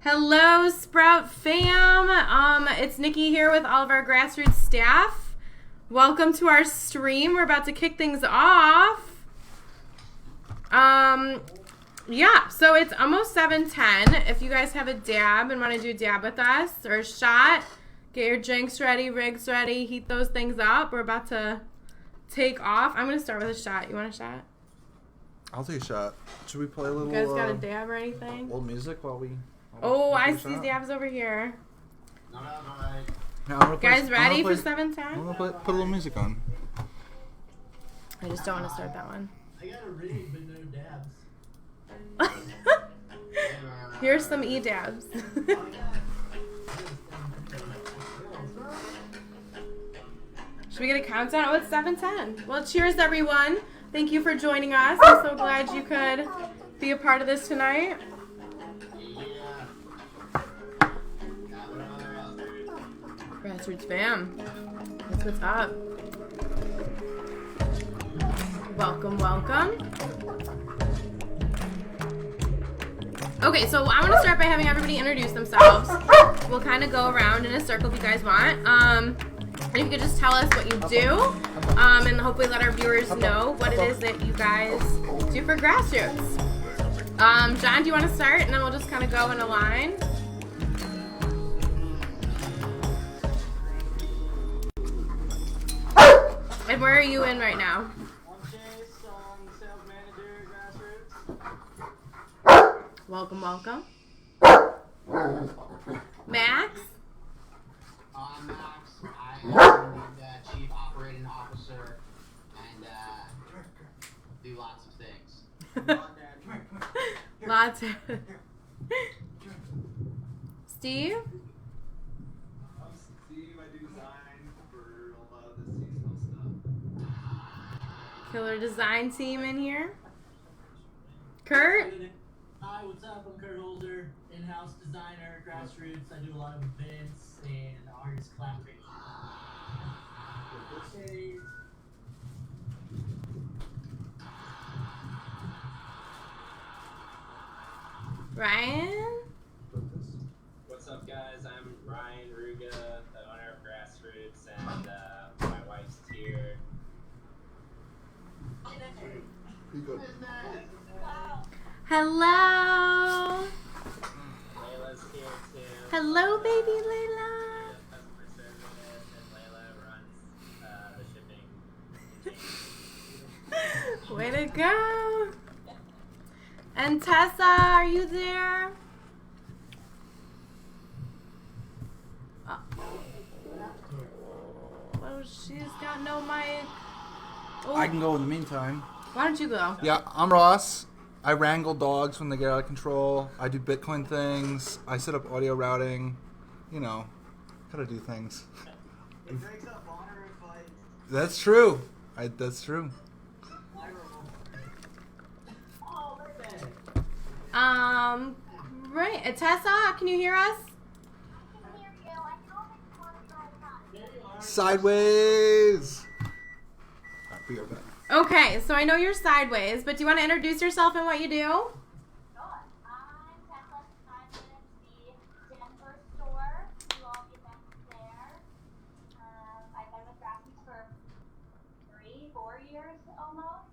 Hello, Sprout fam. It's Nikki here with all of our grassroots staff. Welcome to our stream. We're about to kick things off. Yeah, so it's almost 7:10. If you guys have a dab and want to do a dab with us or a shot, get your drinks ready, rigs ready, heat those things up. We're about to take off. I'm going to start with a shot. You want a shot? I'll take a shot. Should we play a little... You guys got a dab or anything? Little music while we... I see dabs over here. No, I'm Guys, ready for 7:10? I'm going to put a little music on. I just don't want to start that one. I got a read, but no dabs. Here's some e-dabs. Should we get a countdown? Oh, it's 7:10. Well, cheers, everyone. Thank you for joining us. I'm so glad you could be a part of this tonight. Grassroots fam. That's what's up. Welcome, welcome. Okay, so I want to start by having everybody introduce themselves. We'll kind of go around in a circle if you guys want. And if you could just tell us what you do, and hopefully let our viewers know what it is that you guys do for Grassroots. John, do you want to start? And then we'll just kind of go in a line. And where are you in right now? I'm Chase, sales manager at Grassroots. Welcome, welcome. Max? I'm Max. I am the Chief Operating Officer and do lots of things. Lots of... Steve? I'm Steve. I do design for a lot of the seasonal stuff. Killer design team in here. Kurt? Hi, what's up? I'm Kurt Holzer, in-house designer at Grassroots. I do a lot of events and artist collaboration. Hey. Ryan? What's up, guys? I'm Ryan Ruga, the owner of Grassroots, and my wife's here. Hello? Layla's here too. Hello, baby Layla. Customer service, and Layla runs the shipping. Way to go. And Tessa, are you there? Oh, she's got no mic. Oh, I can go in the meantime. why don't you go? Yeah, I'm Ross. I wrangle dogs when they get out of control. I do Bitcoin things. I set up audio routing. You know, gotta do things. It breaks up honor and fight. That's true. That's true. Oh, birthday. Right. Tessa, can you hear us? Sideways. Alright, we are back. Okay, so I know you're sideways, but do you want to introduce yourself and what you do? Sure. I'm Tessa Simon, the Denver store. You all get back there. I've been with Grassroots for 3-4 years almost.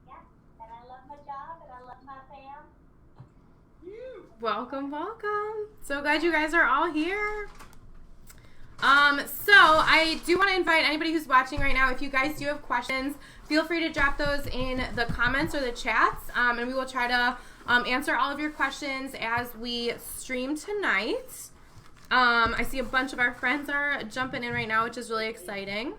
Yeah, and I love my job and I love my fam. Welcome, welcome. So glad you guys are all here. So I do want to invite anybody who's watching right now, if you guys do have questions, feel free to drop those in the comments or the chats, and we will try to answer all of your questions as we stream tonight. I see a bunch of our friends are jumping in right now, which is really exciting.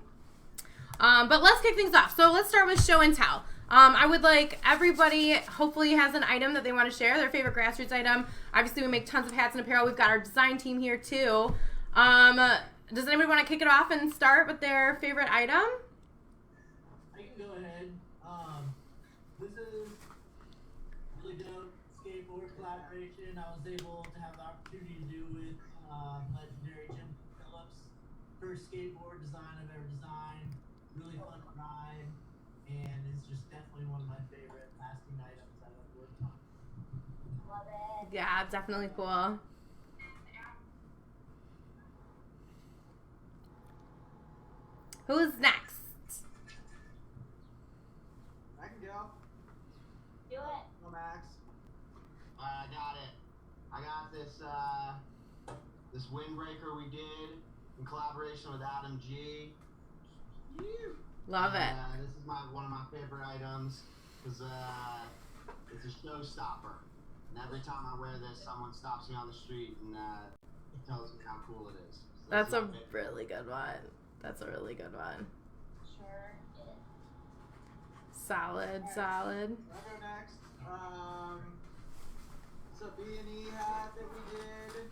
But let's kick things off. So let's start with show and tell. I would like everybody hopefully has an item that they want to share, their favorite Grassroots item. Obviously, we make tons of hats and apparel. We've got our design team here too. Does anybody want to kick it off and start with their favorite item? I can go ahead. This is really dope skateboard collaboration. I was able to have the opportunity to do with legendary Jim Phillips. First skateboard design I've ever designed. Really fun to ride, and it's just definitely one of my favorite lasting items that I've worked on. love it. Yeah, definitely cool. Who's next? I can go. Do it. Go, Max. I got it. I got this windbreaker we did in collaboration with Adam G. Love it. This is one of my favorite items because it's a showstopper. And every time I wear this, someone stops me on the street and tells me how cool it is. So That's this a is my favorite. really good one. That's a really good one. Sure is. Solid, solid. I'll go next. It's a B&E hat that we did.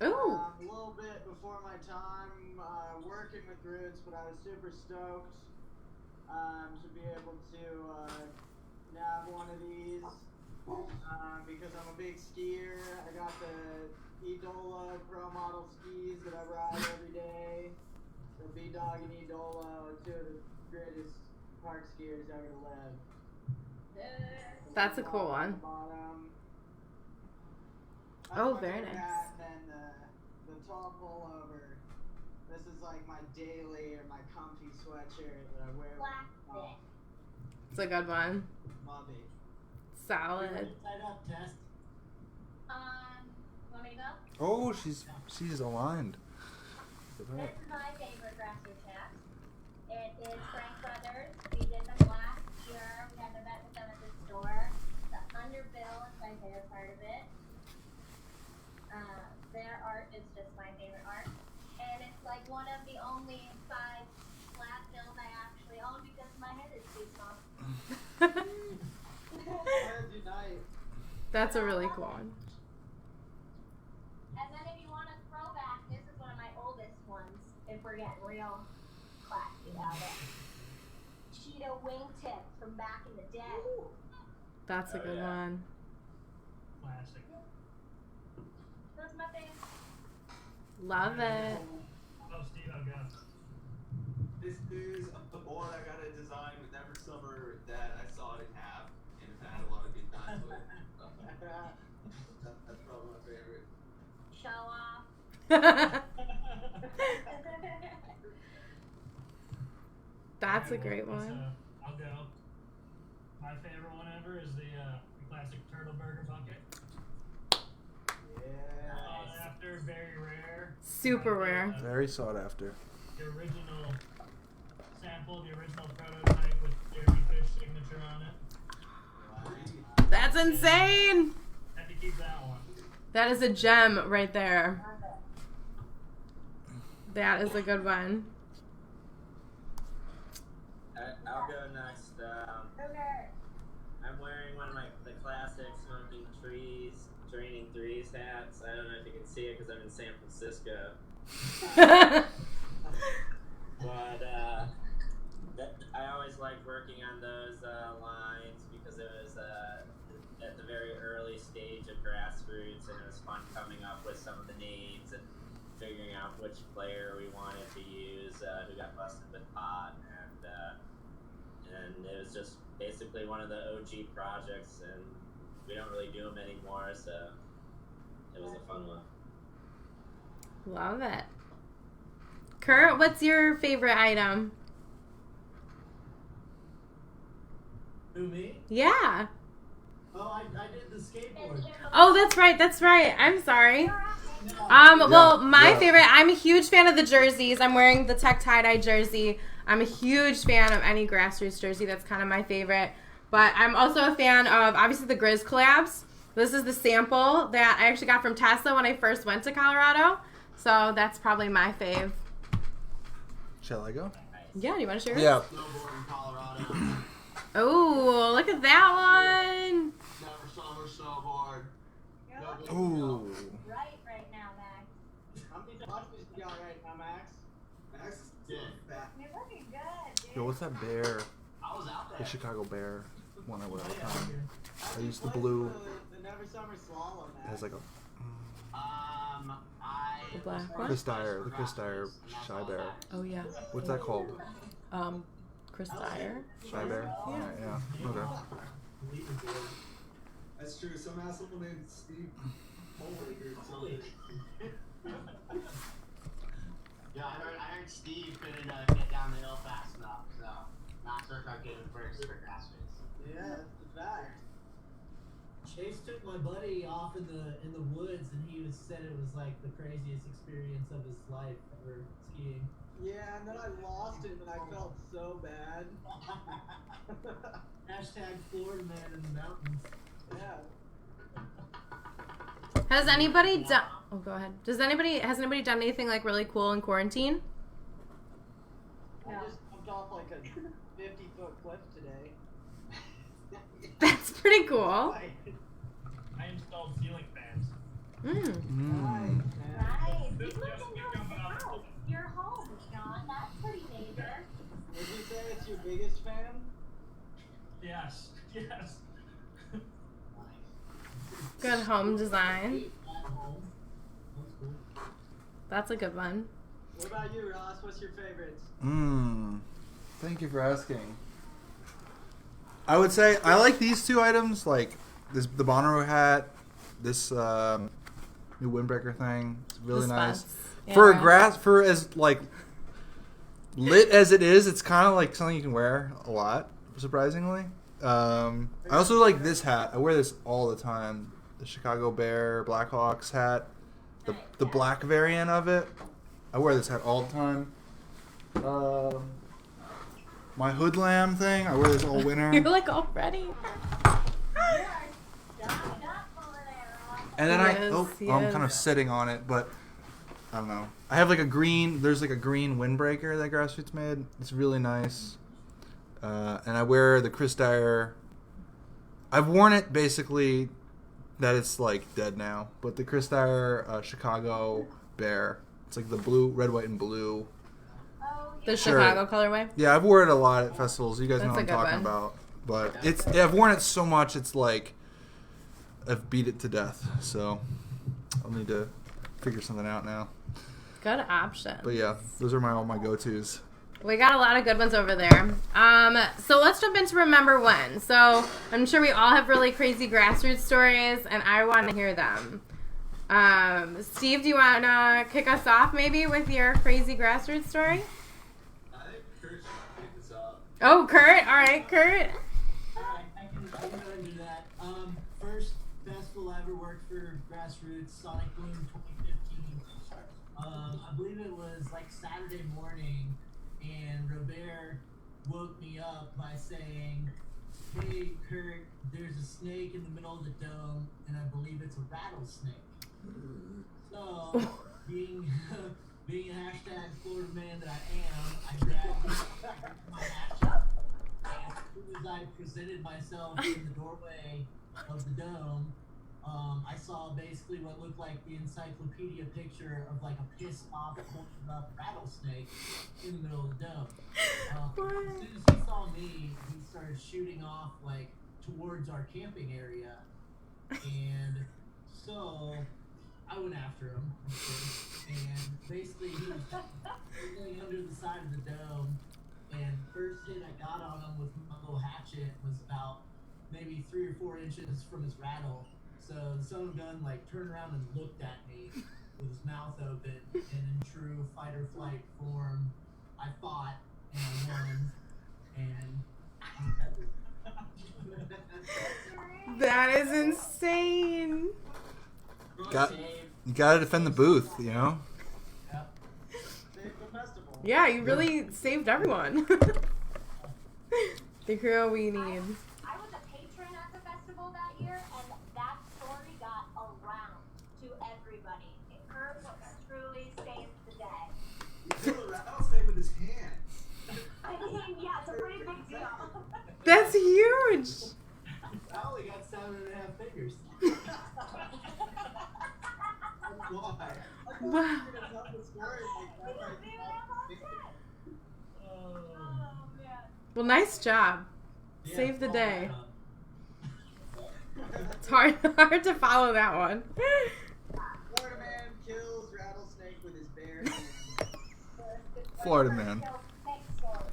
Ooh. A little bit before my time working with Roots, but I was super stoked to be able to nab one of these because I'm a big skier. I got the Edola Pro Model skis that I ride every day. So B-Dog and Edola are two of the greatest park skiers ever to live. That's a cool one. Oh, very nice. And then the tall pullover. This is like my daily or my comfy sweatshirt that I wear. Classic. It's a good one. Love it. Solid. Tied up test. Want me to go? Oh, she's aligned. This is my favorite grassroots hat. It is Frank Brothers. We did them last year. We had an event with them at the store. The underbill is my favorite part of it. Their art is just my favorite art. And it's like one of the only 5 flat bills I actually own because my head is too small. Heads unite. That's a really cool one. And then if you want a throwback, this is one of my oldest ones. If we're getting real classy about it. Cheetah wingtips from back in the day. That's a good one. Classic. Those my favorite. Love it. Oh, Steve, I'll go. This is a board I got a design with Never Summer that I saw it in half and have had a lot of good times with. That's probably my favorite. Show off. That's a great one. I'll go. My favorite one ever is the classic Turtle Burger bucket. Yeah. After, very rare. Super rare. Very sought after. The original sample, the original prototype with Jeremy Fish signature on it. That's insane. Had to keep that one. That is a gem right there. That is a good one. I'll go next. I'm wearing one of the classic Smoking Trees, Draining Threes hats. I don't know if you can see it because I'm in San Francisco. But I always liked working on those lines because it was at the very early stage of grassroots, and it was fun coming up with some of the names and figuring out which player we wanted to use who got busted with pot, and it was just basically one of the OG projects, and we don't really do them anymore, so it was a fun one. Love it. Kurt, what's your favorite item? Who, me? Yeah. Oh, I did the skateboard. Oh, that's right. That's right. I'm sorry. Well, my favorite, I'm a huge fan of the jerseys. I'm wearing the Tech tie-dye jersey. I'm a huge fan of any grassroots jersey. That's kind of my favorite. But I'm also a fan of, obviously, the Grizz collabs. This is the sample that I actually got from Tesla when I first went to Colorado. So that's probably my fave. Shall I go? Yeah, do you want to share it? Yeah. Snowboard in Colorado. Oh, look at that one. Never Summer snowboard. Ooh. Right now, Max. How many buckets you got right now, Max? Max is Yeah. fat. You're looking good, dude. Yo, what's that bear? I was out The there. Chicago Bear one I wear all the time. How'd I you used the play blue. The Never Summer Slalom, It Max? has like a The black one? Chris Dyer, the Chris Dyer Shy Bear. Oh, yeah. What's that called? Chris Dyer. Shy Bear? Yeah. Alright, yeah. Okay. That's true. Some asshole named Steve Holwaker or something. Yeah, I heard Steve couldn't get down the hill fast enough, so Max Urquhart gave him first for grassroots. Yeah, that's a fact. Chase took my buddy off in the woods, and he said it was like the craziest experience of his life ever skiing. Yeah, and then I lost him, and I felt so bad. Hashtag Florida man in the mountains. Yeah. Has anybody done? Oh, go ahead. Has anybody done anything like really cool in quarantine? I just jumped off like a 50-foot cliff today. That's pretty cool. I installed ceiling fans. Nice, man. Nice. You This live just in keep your coming up. house. Your home, Sean. That's pretty major. Would you say it's your biggest fan? Yes. Yes. Good home design. At home. That's cool. That's a good one. What about you, Ross? What's your favorites? Thank you for asking. I would say I like these two items, like the Bonnaroo hat, this new windbreaker thing. It's really The nice. spots. Yeah. For as like lit as it is, it's kind of like something you can wear a lot, surprisingly. I also like this hat. I wear this all the time. The Chicago Bear Blackhawks hat, the black variant of it. I wear this hat all the time. My hoodlam thing. I wear this all winter. You're like all ready. And then Yes, I'm yes. kind of sitting on it, but I don't know. I have like there's like a green windbreaker that Grassroots made. It's really nice. And I wear the Chris Dyer. I've worn it basically that it's like dead now, but the Chris Dyer Chicago Bear. It's like the blue, red, white, and blue. The Sure. Chicago colorway. Yeah, I've worn it a lot at festivals. You guys know That's what a I'm good talking one. about. But I've worn it so much, it's like I've beat it to death. So I'll need to figure something out now. Good option. But yeah, those are all my go-tos. We got a lot of good ones over there. So let's jump into Remember When. So I'm sure we all have really crazy grassroots stories, and I want to hear them. Steve, do you want to kick us off maybe with your crazy grassroots story? I think Kurt should pick this up. Oh, Kurt. All right, Kurt. Alright, I can go ahead and do that. First festival I ever worked for Grassroots, Sonic Boom 2015. I believe it was like Saturday morning, and Robert woke me up by saying, "Hey Kurt, there's a snake in the middle of the dome, and I believe it's a rattlesnake." So, being a hashtag Florida man that I am, I grabbed my hatchet. And as soon as I presented myself in the doorway of the dome, I saw basically what looked like the encyclopedia picture of like a pissed off, folded up rattlesnake in the middle of the dome. As soon as he saw me, he started shooting off like towards our camping area, and so I went after him, of course, and basically he was laying under the side of the dome, and first hit I got on him with my little hatchet was about maybe 3 or 4 inches from his rattle. So the son of a gun like turned around and looked at me with his mouth open, and in true fight or flight form, I fought and I won, and That is insane. You gotta defend the booth, you know? Save the festival. Yeah, you really saved everyone. The hero we need. I was a patron at the festival that year, and that story got around to everybody. Kurt truly saved the day. He killed a rattlesnake with his hand. I mean, yeah, it's a pretty big deal. That's huge. I only got 7.5 fingers. Why? Wow. Oh, man. Well, nice job. yeah, Save the all day. that up. It's hard to follow that one. Florida man kills rattlesnake with his bare hands. Florida man. Thanks, story.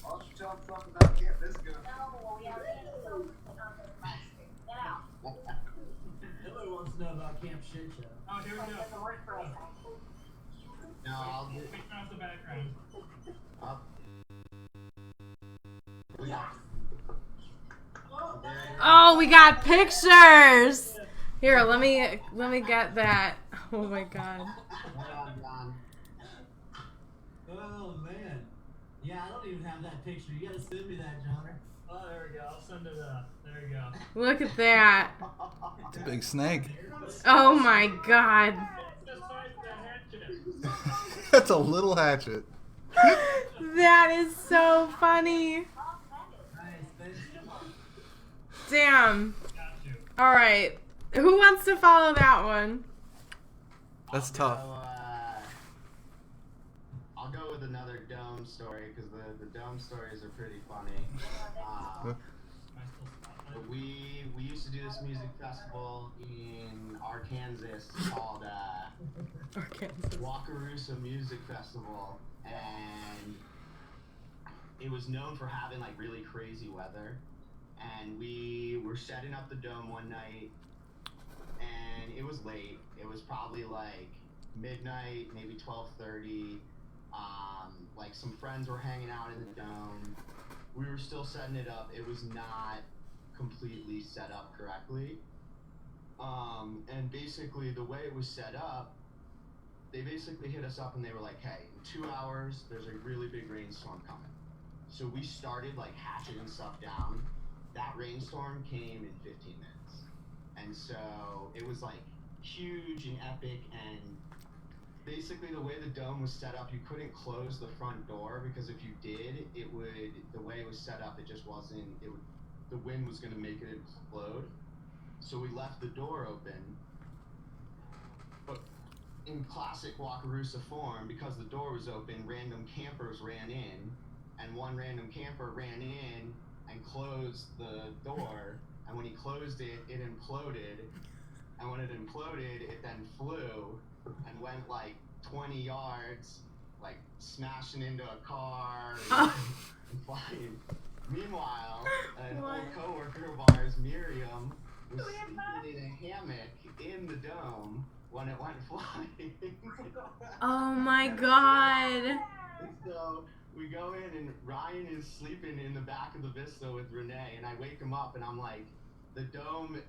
Why don't you tell him something about Camp Bisco? No, yeah, we need to go on the last year. Get out. Nobody wants to know about Camp Shit Show. Oh, here we go. Doesn't work for us. No, I'll do. We turn off the background. Up. We got. Oh, we got pictures. Here, let me get that. Oh my god. Right on, John. Oh man. Yeah, I don't even have that picture. You gotta send me that, Johnner. Oh, there we go. I'll send it up. There we go. Look at that. It's a big snake. Oh my god. It's the size of the hatchet. That's a little hatchet. That is so funny. Nice, thank you. Damn. Got you. All right. Who wants to follow that one? That's tough. So, I'll go with another dome story because the dome stories are pretty funny. Am I still spotlight? We used to do this music festival in Arkansas called Arkansas. Wakarusa Music Festival, and it was known for having like really crazy weather. And we were setting up the dome one night, and it was late. It was probably like midnight, maybe 12:30. Like some friends were hanging out in the dome. We were still setting it up. It was not completely set up correctly. And basically the way it was set up, they basically hit us up and they were like, hey, in 2 hours, there's a really big rainstorm coming. So we started like hatcheting stuff down. That rainstorm came in 15 minutes. And so it was like huge and epic, and basically the way the dome was set up, you couldn't close the front door because if you did, it would, the way it was set up, it just wasn't, it would, the wind was going to make it explode. So we left the door open, but in classic Wakarusa form, because the door was open, random campers ran in, and one random camper ran in and closed the door, and when he closed it, it imploded, and when it imploded, it then flew and went like 20 yards, like smashing into a car and flying. Meanwhile, an old coworker of ours, Miriam, was sleeping in a hammock in the dome when it went flying. Oh my god. So we go in and Ryan is sleeping in the back of the Vista with Renee, and I wake him up and I'm like, the dome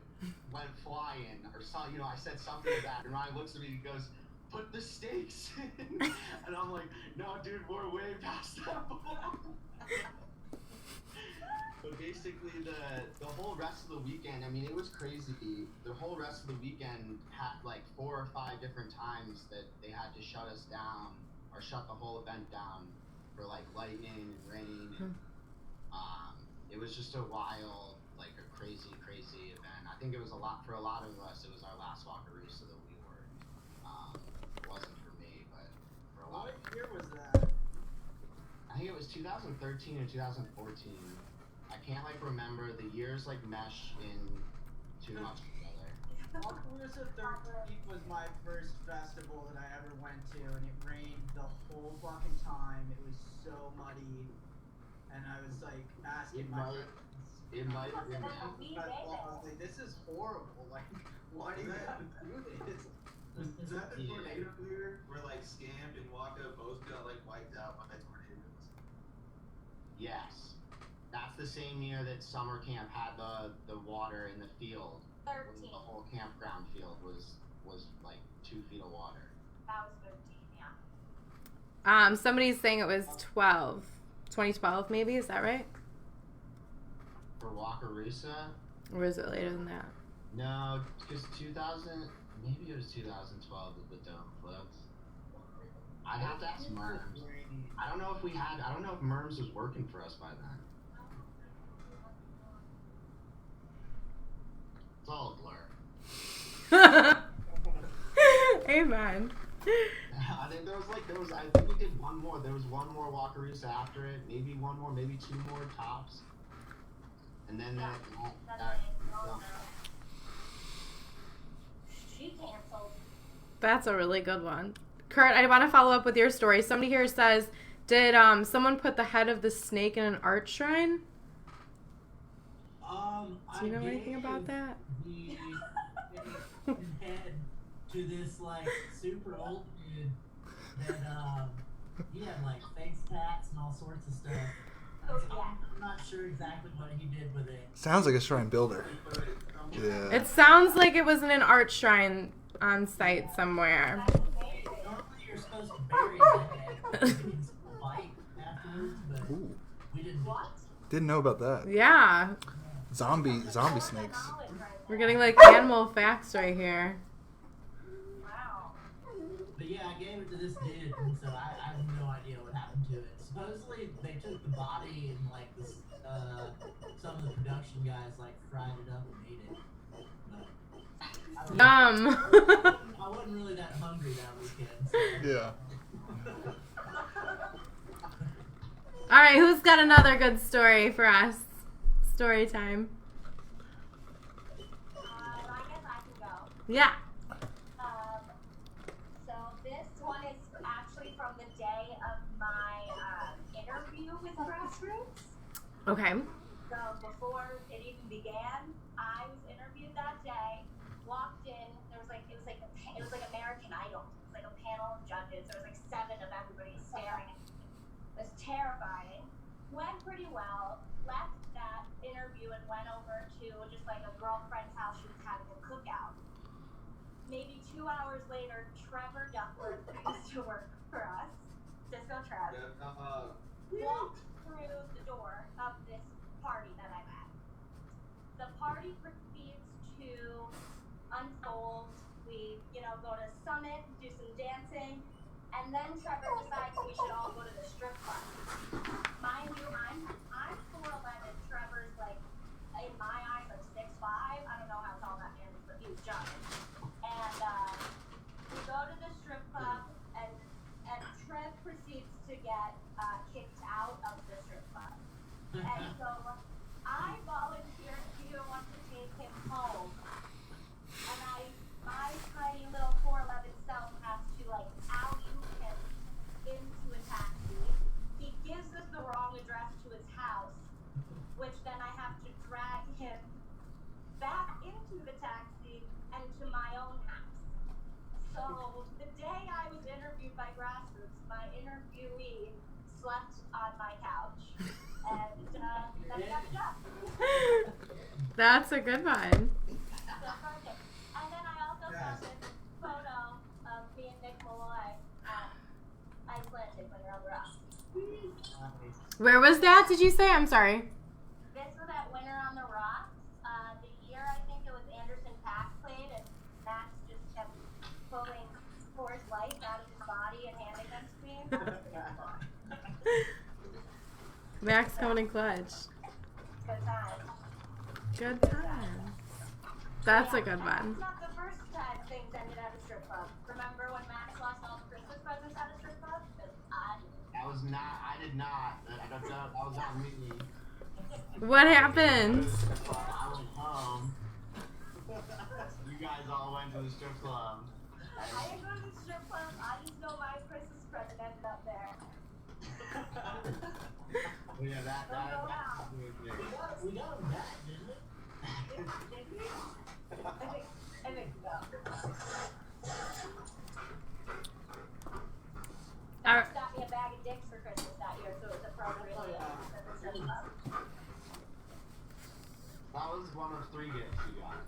went flying, or so, you know, I said something to that, and Ryan looks at me and he goes, put the stakes in. And I'm like, no dude, we're way past that point. But basically the whole rest of the weekend, I mean, it was crazy. The whole rest of the weekend had like 4 or 5 different times that they had to shut us down or shut the whole event down for like lightning and rain. And, it was just a wild, like a crazy event. I think it was a lot, for a lot of us, it was our last Wakarusa that we were. It wasn't for me, but for a lot of What year was that? I think it was 2013 or 2014. I can't like remember, the years like mesh in too much together. Wakarusa 13 was my first festival that I ever went to, and it rained the whole fucking time. It was so muddy, and I was like asking my friends. It might have been I was like, this is horrible. Like, why do you have to do this? Is that the Yeah. tornado year where like Scamp and Waka both got like wiped out by tornadoes? Yes. That's the same year that summer camp had the water in the field. When 13. the whole campground field was like 2 feet of water. That was 13, yeah. Somebody's saying it was 2012 maybe, is that right? For Wakarusa? Or is it later than that? No, because 2000, maybe it was 2012 that the dome flipped. I'd have to ask Merms. I don't know if Merms was working for us by then. It's all a blur. Amen. I think I think we did one more. There was one more Wakarusa after it. Maybe one more, maybe 2 more tops. And then that She canceled. That's a really good one. Kurt, I want to follow up with your story. Somebody here says, did someone put the head of the snake in an art shrine? Do you know anything about that? he head to this like super old dude that he had like face tats and all sorts of stuff. Oh, So yeah. I'm not sure exactly what he did with it. Sounds like a shrine builder. Yeah. It sounds like it was in an art shrine on site somewhere. Normally you're supposed to bury the head and fight afterwards, but Ooh. we didn't. What? Didn't know about that. Yeah. Zombie snakes. We're getting like animal facts right here. Wow. But yeah, I gave it to this dude, and so I have no idea what happened to it. Supposedly they took the body and like this, some of the production guys like fried it up and ate it. But I don't know. I wasn't really that hungry that weekend. So. Yeah. All right, who's got another good story for us? Story time. I guess I can go. Yeah. So this one is actually from the day of my interview with Grassroots. Okay. So before it even began, I was interviewed that day. Walked in. It was like American Idol. It was like a panel of judges. There was like 7 of everybody staring. It was terrifying. Went pretty well. Left that interview and went over to just like a girlfriend's house. She was having a cookout. Maybe 2 hours later, Trevor Duckworth, who used to work for us, Cisco Trev, walked through the door of this party that I'm at. The party proceeds to unfold. We, go to Summit, do some dancing, and then Trevor decides we should all go to the strip club. Mind you, I'm 4'11". Trevor's like, in my eyes, like 6'5". I don't know how tall that man is, but he was giant. And we go to the strip club, and Trev proceeds to get kicked out of the strip club. And so I volunteered to want to take him home. And my tiny little 4'11" self has to like alley-oop him into a taxi. He gives us the wrong address to his house, which then I have to drag him back into the taxi and to my own house. So the day I was interviewed by Grassroots, my interviewee slept on my couch, and then I got the job. That's a good one. So perfect. And then I also found this photo of me and Nick Malloy at Icelandic when we're on the rocks. Where was that? Did you say? I'm sorry. This was at Winter on the Rocks. The year I think it was Anderson Paak played, and Max just kept pulling Coors Light out of his body and handing them to me. Max coming in clutch. Good time. Good time. That's a good one. That's not the first time things ended at a strip club. Remember when Max lost all the Christmas presents at a strip club? Because I didn't. I did not. That was not me. What happened? I went home. You guys all went to the strip club. I didn't go to the strip club. I just know my Christmas present ended up there. Yeah, that We got him back, didn't we? Did we? I think so. Alright. Max got me a bag of dicks for Christmas that year, so it was appropriate. Oh, yeah. That was one of 3 gifts you got.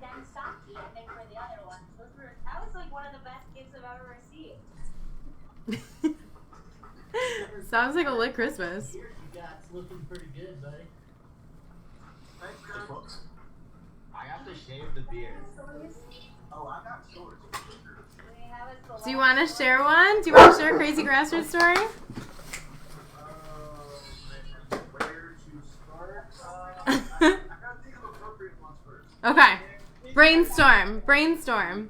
Then Saki, I think, were the other ones. That was like one of the best gifts I've ever received. Sounds like a lit Christmas. Here you got looking pretty good, buddy. Hey, folks. I got to shave the beard. Oh, I got shorts. We have a Do you want to share one? Do you want to share a crazy Grassroots story? Where to start? I gotta think of appropriate ones first. Okay. Brainstorm.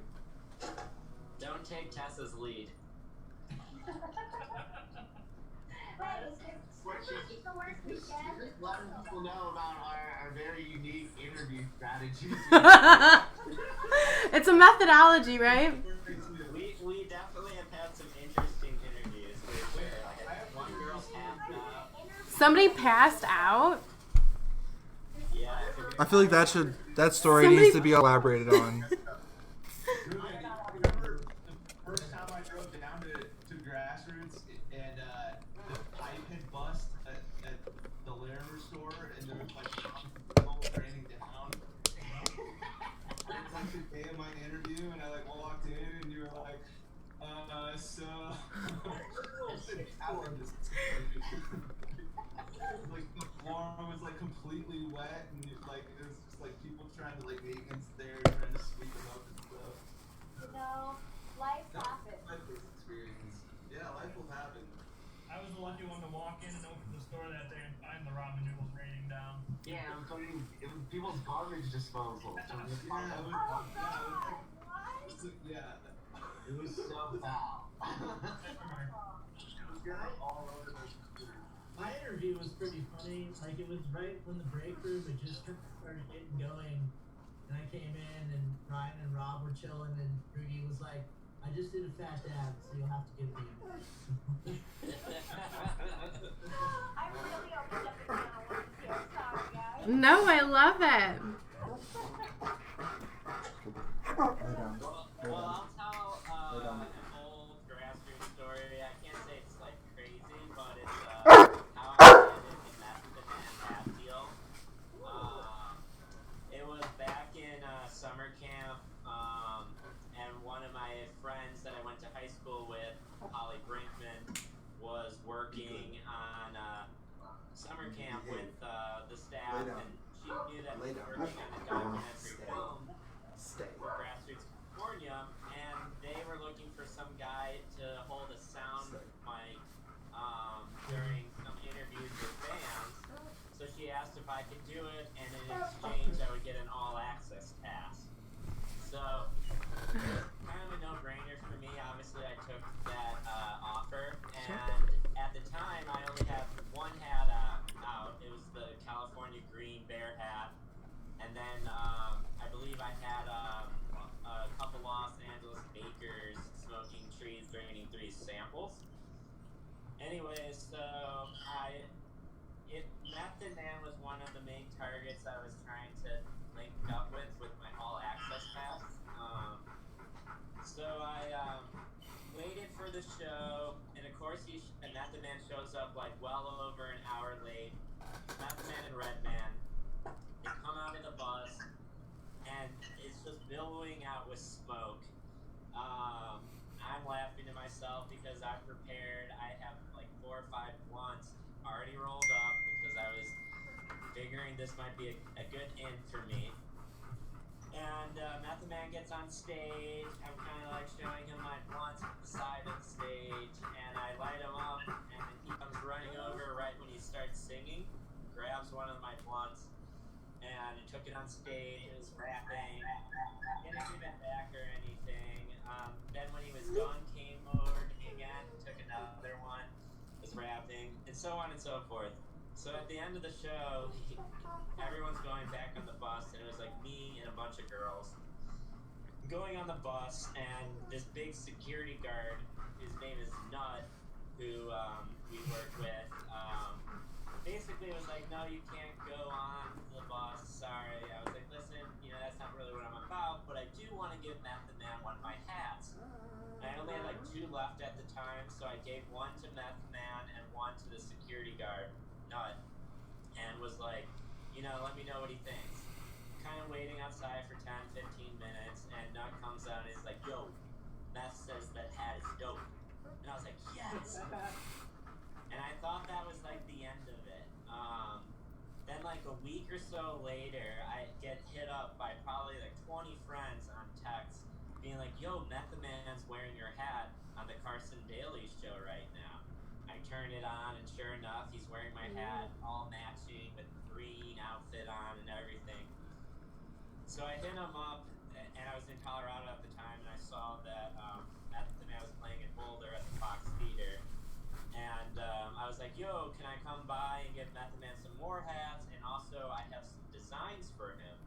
Don't take Tessa's lead. It's the worst weekend. Just letting people know about our very unique interview strategies. It's a methodology, right? We definitely have had some interesting interviews where like one girl passed out. Somebody passed out? Yeah, I figured I feel like that story needs to be elaborated on. Really, I remember the first time I drove down to Grassroots and the pipe had bust at the Larimer store and there was like people raining down. It's like the day of my interview and I like walked in and you were like, so like the floor was like completely wet and like it was just like people trying to like maintenance there trying to sweep them up and stuff. You know, life happens. Life experience. Yeah, life will happen. I was the lucky one to walk in and open the store that day and find the ramen noodles raining down. Yeah, it was people's garbage disposal. Yeah. It was so foul. All over the My interview was pretty funny. Like, it was right when the break room had just started getting going. And I came in, and Ryan and Rob were chilling, and Rudy was like, I just did a fat dab, so you'll have to give me I really opened up a can of worms here. Sorry, guys. No, I love it. Well, I'll tell an old grassroots story. I can't say it's like crazy, but it's how I did it in that hat deal. It was back in summer camp, and one of my friends that I went to high school with, Holly Brinkman, was working on summer camp with the staff, and she knew that we were working on a documentary film for Grassroots California, and they were looking for some guy to hold a sound mic during some interviews with bands. So she asked if I could do it, and in exchange I would get an all-access pass. So, kind of a no-brainer for me. Obviously, I took that offer, and at the time I only had one hat out. It was the California Green Bear hat, and then I believe I had a couple Los Angeles bakers smoking trees, draining 3 samples. Anyways, so Method Man was one of the main targets I was trying to link up with my all access pass. So I waited for the show, and of course Method Man shows up like well over an hour late. Method Man and Redman, they come out of the bus, and it's just billowing out with smoke. I'm laughing to myself because I'm prepared. I have like 4 or 5 blunts already rolled up because I was figuring this might be a good end for me. And Method Man gets on stage. I'm kind of like showing him my blunts at the side of the stage, and I light him up, and then he comes running over right when he starts singing, grabs one of my blunts, and took it on stage. It was rapping. Didn't give it back or anything. Then when he was done, came over to me again, took another one, was rapping, and so on and so forth. So at the end of the show, everyone's going back on the bus, and it was like me and a bunch of girls going on the bus, and this big security guard, his name is Nut, who we worked with, basically was like, no, you can't go on the bus, sorry. I was like, listen, that's not really what I'm about, but I do want to give Method Man one of my hats. And I only had like 2 left at the time, so I gave one to Method Man and one to the security guard, Nut, and was like, let me know what he thinks. Kind of waiting outside for 10-15 minutes, and Nut comes out and he's like, yo, Meth says that hat is dope. And I was like, yes! And I thought that was like the end of it. Then like a week or so later, I get hit up by probably like 20 friends on text being like, yo, Method Man's wearing your hat on the Carson Daly show right now. I turn it on, and sure enough, he's wearing my hat, all matching with green outfit on and everything. So I hit him up, and I was in Colorado at the time, and I saw that Method Man was playing in Boulder at the Fox Theater. And I was like, yo, can I come by and get Method Man some more hats? And also, I have some designs for him.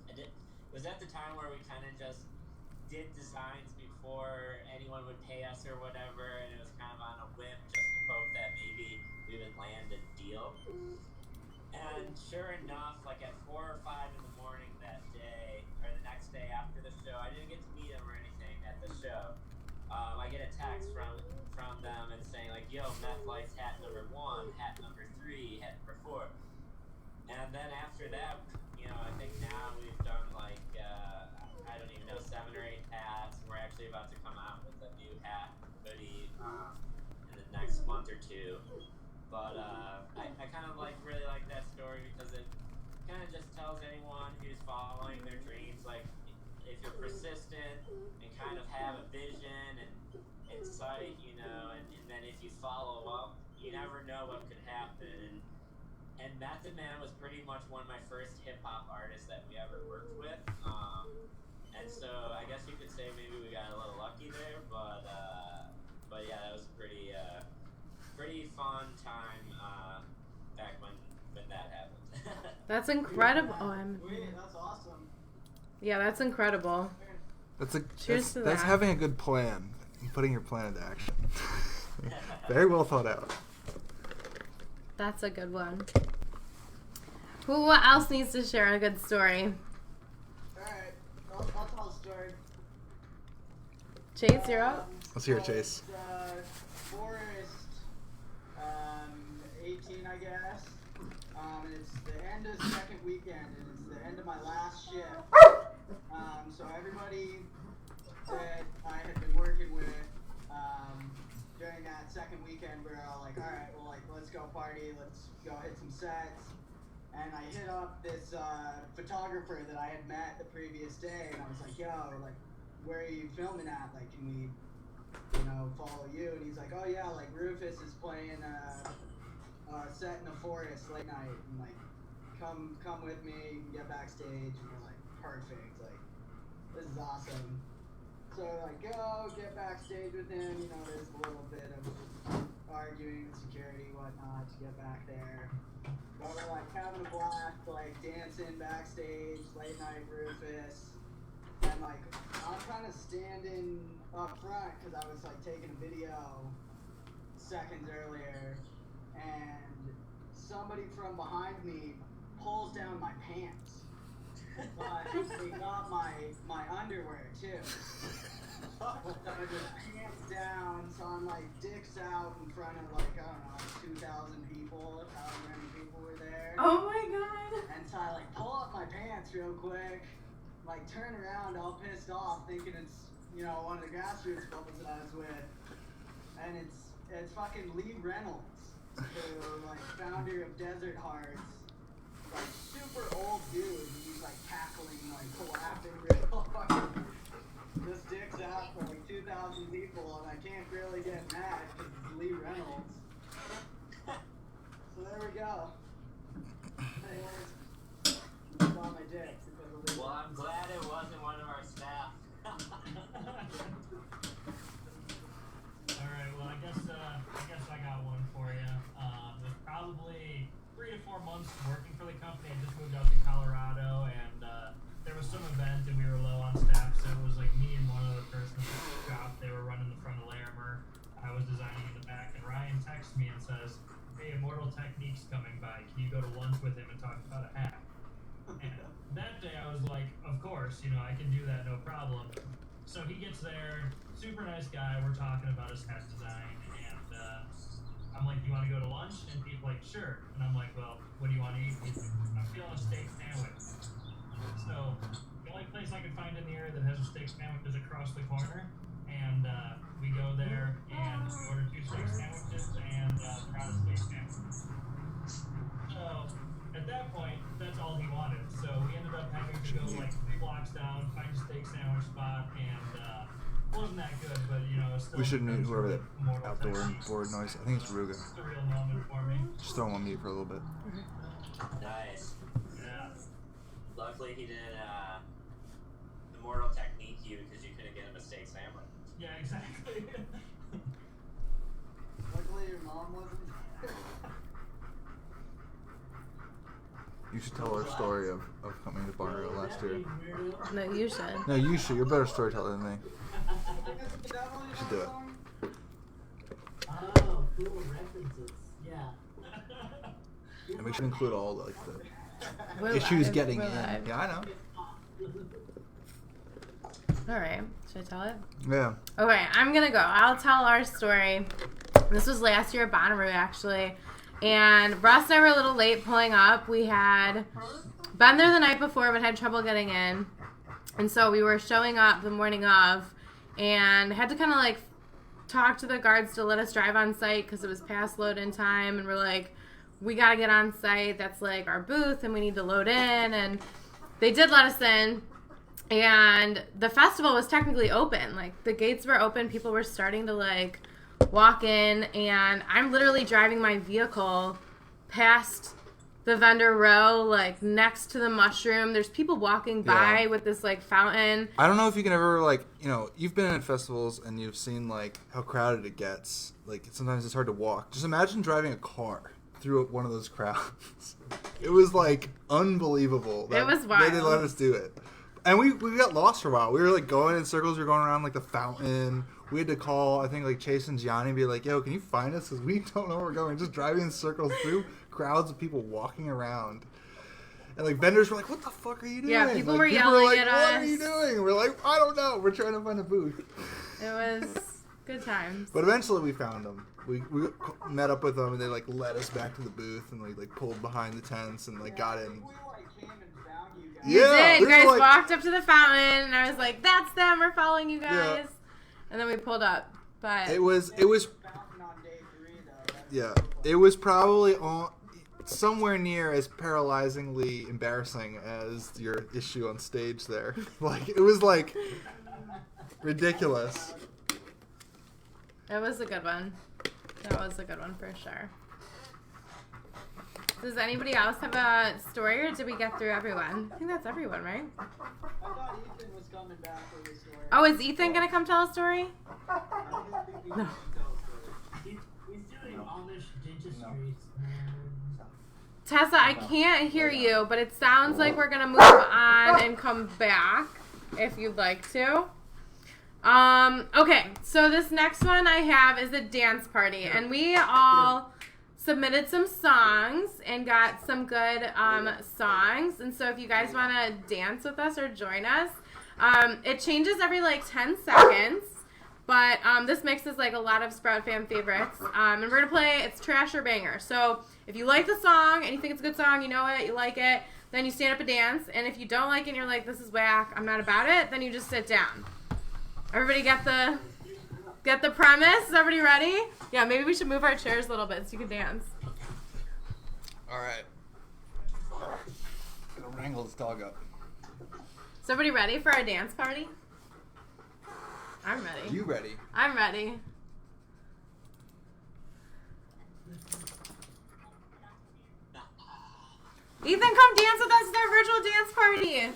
And it was at the time where we kind of just did designs before anyone would pay us or whatever, and it was kind of on a whim just to hope that maybe we would land a deal. And sure enough, like at 4 or 5 yo, meth likes hat number 1, hat number 3, hat number 4. And then after that, you know, I think now we've done like, I don't even know, 7 or 8 hats. We're actually about to come out with a new hat hoodie in the next month or 2. But I kind of really like that story because it kind of just tells anyone who's following their dreams, like, if you're persistent and kind of have a vision and insight, you know, and then if you follow up, you never know what could happen. And Method Man was pretty much one of my first hip-hop artists that we ever worked with. And so I guess you could say maybe we got a little lucky there, but yeah, that was a pretty fun time back when that happened. That's incredible. That's awesome. Yeah, that's incredible. That's having a good plan and putting your plan into action. Very well thought out. That's a good one. Who else needs to share a good story? Alright, I'll tell a story. Chase, you're up. Let's hear it, Chase. Forest, 18, I guess. It's the end of second weekend, and it's the end of my last shift. So everybody that I had been working with during that second weekend, we were all like, all right, well, like, let's go party, let's go hit some sets. And I hit up this photographer that I had met the previous day, and I was like, yo, like, where are you filming at? Like, can we, you know, follow you? And he's like, oh yeah, like Rufus is playing set in the forest late night, and like, come with me, you can get backstage. And we're like, perfect, like, this is awesome. So like, go get backstage with him. You know, there's a little bit of arguing with security, whatnot, to get back there. But we're like having a blast, like dancing backstage, late night Rufus. And like, I'm kind of standing up front because I was like taking a video seconds earlier, and somebody from behind me pulls down my pants. But they got my underwear too. So I just pants down, so I'm like dicks out in front of like, I don't know, 2,000 people, however many people were there. Oh my god. And so I like pull up my pants real quick, like turn around all pissed off, thinking it's, you know, one of the grassroots folks that I was with. And it's fucking Lee Reynolds, who like founder of Desert Hearts. Like super old dude, he's like cackling, like laughing real fucking this dick's out for like 2,000 people, and I can't really get mad because it's Lee Reynolds. So there we go. Anyways, on my dick because of Lee. Well, I'm glad it wasn't one of our staff. Alright, well, I guess I got one for you. It was probably 3 to 4 months working for the company. I just moved out to Colorado, and there was some event, and we were low on staff, so it was like me and one other person at the shop. They were running the front of Larimer. I was designing in the back, and Ryan texts me and says, hey, Immortal Technique's coming by. Can you go to lunch with him and talk about a hat? And that day I was like, of course, you know, I can do that, no problem. So he gets there, super nice guy, we're talking about his hat design, and I'm like, do you want to go to lunch? And he's like, sure. And I'm like, well, what do you want to eat? He's like, I'm feeling a steak sandwich. So the only place I could find in the area that has a steak sandwich is across the corner, and we go there and we order 2 steak sandwiches and brought a steak sandwich. So at that point, that's all he wanted. So we ended up having to go like 3 blocks down, find a steak sandwich spot, and it wasn't that good, but you know, it's still. We should meet whoever that Immortal outdoor Technique. board noise. I think it's Ruga. It's a real moment for me. Just throw him on mute for a little bit. Nice. Yeah. Luckily, he didn't Immortal Technique you because you couldn't get him a steak sandwich. Yeah, exactly. Luckily your mom wasn't there. You should tell our story of coming to Bonneville last year. No, you should. No, you should. You're a better storyteller than me. You should do it. Oh, cool references. Yeah. And we should include all like We're the issues live, getting we're in. live. Yeah, I know. All right. Should I tell it? Yeah. Okay, I'm gonna go. I'll tell our story. This was last year at Bonnaroo, actually. And Russ and I were a little late pulling up. We had been there the night before but had trouble getting in. And so we were showing up the morning of and had to kind of like talk to the guards to let us drive on site because it was past load-in time. And we're like, we got to get on site. That's like our booth and we need to load in. And they did let us in. And the festival was technically open. Like, the gates were open. People were starting to, like, walk in. And I'm literally driving my vehicle past the vendor row, like, next to the mushroom. There's people walking by with this, like, fountain. I don't know if you can ever, like, you know, you've been at festivals and you've seen, like, how crowded it gets. Like, sometimes it's hard to walk. Just imagine driving a car through one of those crowds. It was, like, unbelievable. It was wild. They didn't let us do it. And we got lost for a while. We were, like, going in circles. We were going around, like, the fountain. We had to call, I think, like, Chase and Gianni and be like, yo, can you find us? Because we don't know where we're going. Just driving in circles through crowds of people walking around. And, like, vendors were like, what the fuck are you doing? Yeah, people like, were yelling like, at what us. are you doing? We're like, I don't know. We're trying to find a booth. It was good times. But eventually we found them. We met up with them, and they, like, led us back to the booth and, like pulled behind the tents and, like, got in. We like came and found you guys. You did. You we were guys like- walked up to the fountain, and I was like, that's them. We're following you guys. Yeah. And then we pulled up. But It was Fountain on day 3 though. That's yeah. so funny. It was probably somewhere near as paralyzingly embarrassing as your issue on stage there. Like, it was, like, ridiculous. it was a good one. That was a good one for sure. Does anybody else have a story, or did we get through everyone? I think that's everyone, right? I thought Ethan was coming back with a story. Oh, is Ethan going to come tell a story? I don't think he No. can tell a story. He's doing Amish dentistry. Tessa, I can't hear you, but it sounds like we're going to move on and come back if you'd like to. Okay, so this next one I have is a dance party, and we all submitted some songs and got some good songs. And so if you guys want to dance with us or join us, it changes every like 10 seconds. But this mix is like a lot of Sprout fan favorites. And we're going to play It's Trash or Banger. So if you like the song and you think it's a good song, you know it, you like it, then you stand up and dance. And if you don't like it and you're like, this is whack, I'm not about it, then you just sit down. Everybody get the premise? Is everybody ready? Yeah, maybe we should move our chairs a little bit so you can dance. All right. Gonna wrangle this dog up. Is everybody ready for our dance party? I'm ready. You ready? I'm ready. Ethan, come dance with us. It's our virtual dance party.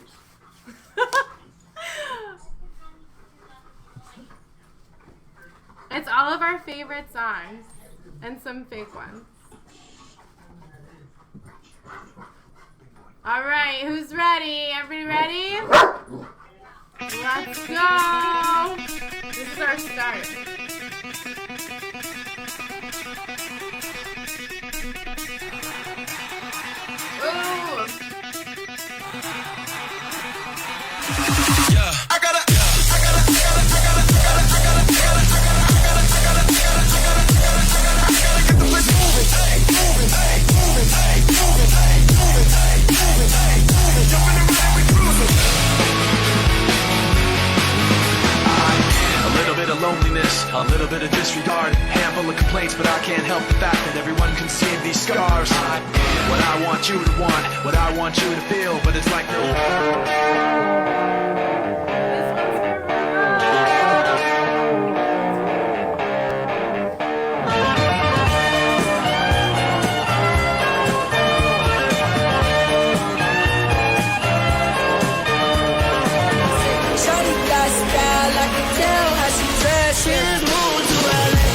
It's all of our favorite songs and some fake ones. All right, who's ready? Everybody ready? Let's go. This is our start. Ooh. A little bit of loneliness, a little bit of disregard, handful of complaints, but I can't help the fact that everyone can see these scars. I am what I want you to want, what I want you to feel, but it's like no. This one's for Shawty got style, I can tell how she dress. She just moved to LA.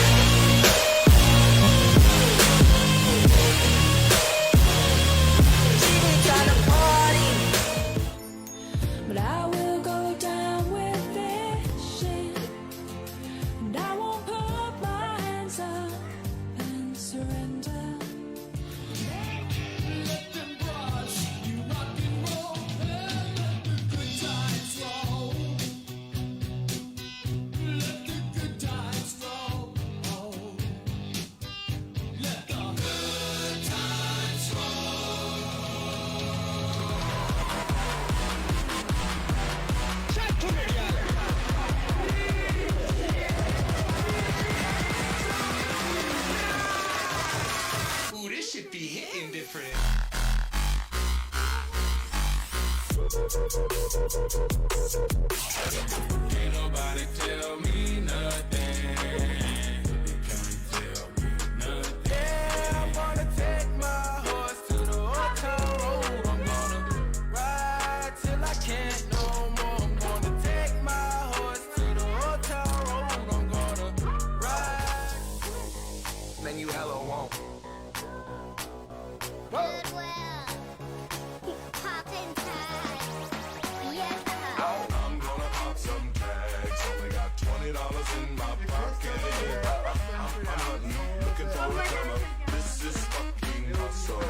She been tryna party, but I will go different. Can't nobody tell me nothing. You can't tell me nothing. Yeah, I wanna take my horse to the hotel road. I'm gonna ride till I can't no more. I'm gonna take my horse to the hotel road. I'm gonna ride. Man, you hella won't. Goodwill. Poppin' tags. Yes, I'm gonna pop some tags. Only got $20 in my pocket. I'm hunting, looking for a summer. This is fucking awesome.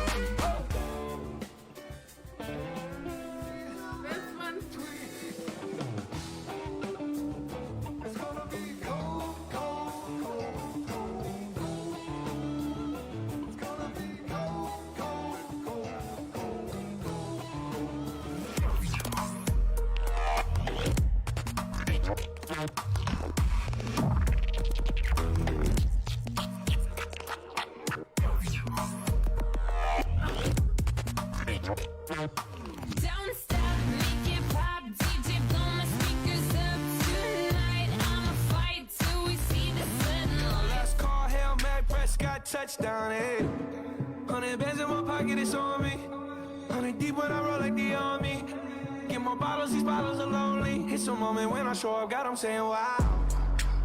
This one's It's gonna be cold, cold, cold, cold, cold. It's gonna be cold, cold, cold, cold, Don't stop, make it pop, DJ blow my speakers up tonight. I'ma fight till we see the sunlight. Last call, Hail Mary, Prescott, touchdown, hey. 100 bands in my pocket, it's on me. 100 deep when I roll like the army. Get more bottles, these bottles are lonely. It's a moment when I show up, God, I'm saying wow.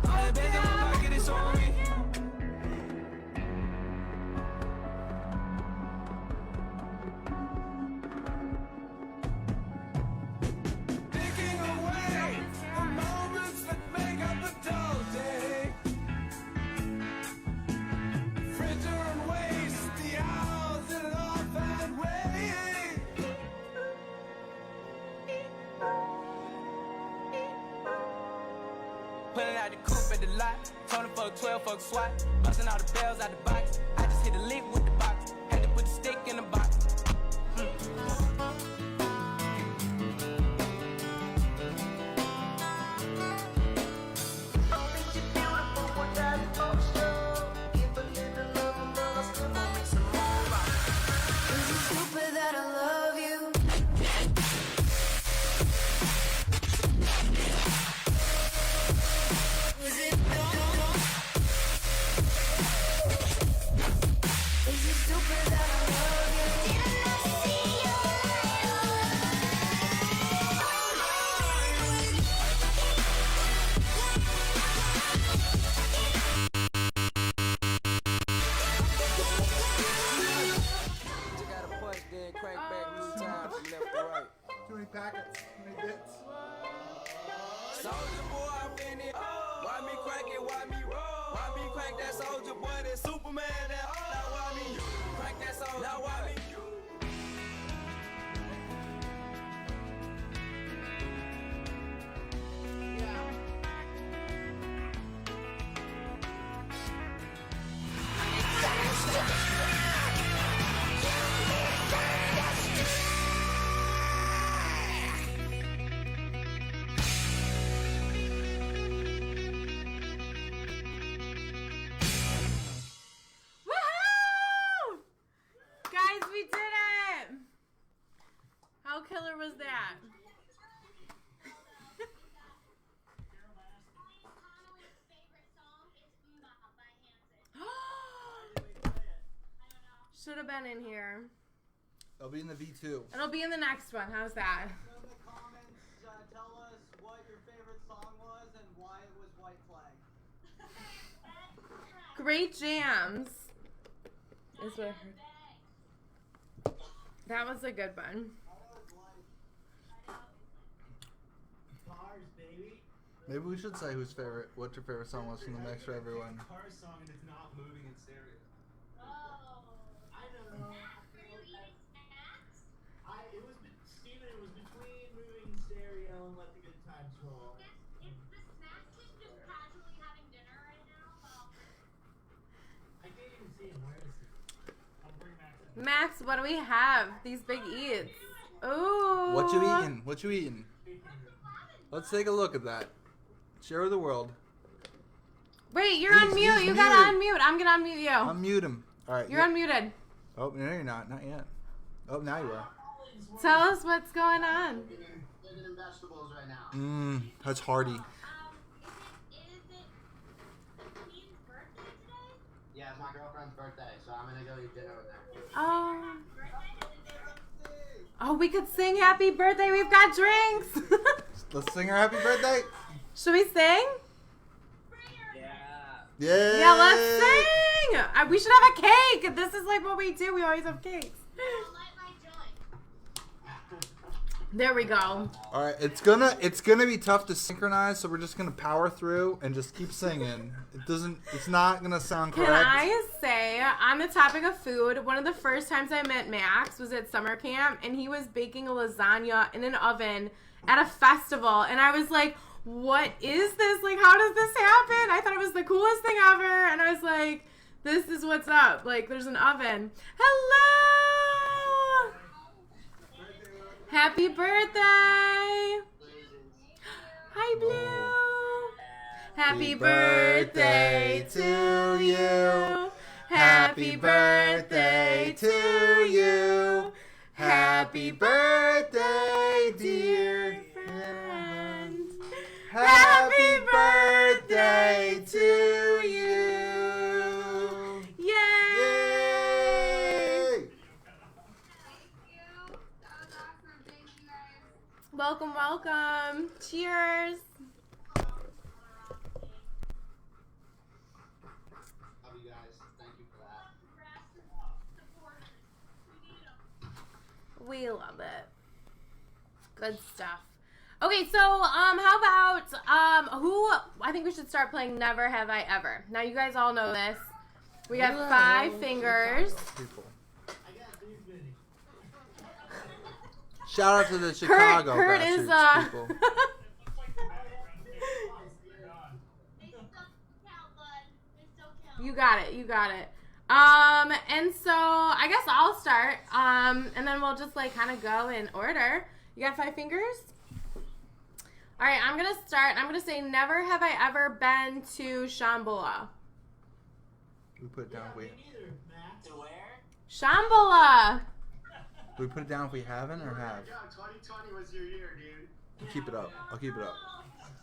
100 bands in my pocket, it's on me. Thinking away the moments that make up a dull day. Fritter and waste the hours in an off-hand way. Pulling out the coupe at the lot. Told him fuck 12, fuck SWAT. Busting all the bells out the box. I just hit a lick with the box. Had to put the stick in the box. Is it stupid that I love you? Is it stupid that I love you? Didn't I see You gotta punch, then crank back 2 times from left to right. Too many packets, too many bits. Soldier boy, I'm in it. Why me crank it? Why me roll? Why me crank that soldier boy? That Superman? That now why me crank that soldier? Now why me? Woohoo! Guys, we did it! How killer was that? Connolly's favorite song is Mbop by Hanson. Should have been in here. I'll be in the V2. It'll be in the next one. How's that? In the comments, tell us what your favorite song was and why it was White Flag. Great jams. Is what I heard. That was a good one. Cars, baby. Maybe we should say what your favorite song was from the mix for everyone. Car song and it's not moving in stereo. Oh. I don't know. Were you eating snacks? Steven, it was between moving stereo and let the good times roll. If the snacks is just casually having dinner right now, well, I can't even see him. Where is he? I'll bring Max in. Max, what do we have? These big eats. Ooh. What you eating? What you eating? Let's take a look at that. Share with the world. Wait, you're on mute. he's You gotta muted. unmute. I'm gonna unmute you. Unmute him. All right. You're unmuted. Oh, no, you're not. Not yet. Oh, now you are. Tell us what's going on. Living in vegetables right now. That's hearty. Is it the queen's birthday today? Yeah, it's my girlfriend's birthday, so I'm gonna go eat dinner with her. Oh, we could sing happy birthday. We've got drinks. Let's sing her happy birthday. Should we sing? Yeah. Yeah. Yeah, let's sing. We should have a cake. This is like what we do. We always have cakes. There we go. All right, it's gonna be tough to synchronize, so we're just gonna power through and just keep singing. It's not gonna sound correct. Can I say, on the topic of food, one of the first times I met Max was at summer camp, and he was baking a lasagna in an oven at a festival, and I was like, what is this? Like, how does this happen? I thought it was the coolest thing ever, and I was like, this is what's up. Like, there's an oven. Hello! Happy birthday! Hi, Blue! Happy birthday to you! Happy birthday to you! Happy birthday, dear friend! Happy birthday to you! Yay! Welcome, welcome. Cheers. Love you guys. Thank you for that. We love it. Good stuff. Okay, so how about I think we should start playing Never Have I Ever. Now you guys all know this. We got 5 fingers. People. I got 3 fingers. Shout out to the Chicago Kurt grassroots is people. You got it. And so I guess I'll start. And then we'll just like kind of go in order. You got 5 fingers? All right, I'm going to start. I'm going to say never have I ever been to Shambhala. We put it down if we. Me neither, Max. To where? Shambhala. We put it down if we haven't or have. Yeah, 2020 was your year, dude. I'll keep it up. I'll keep it up.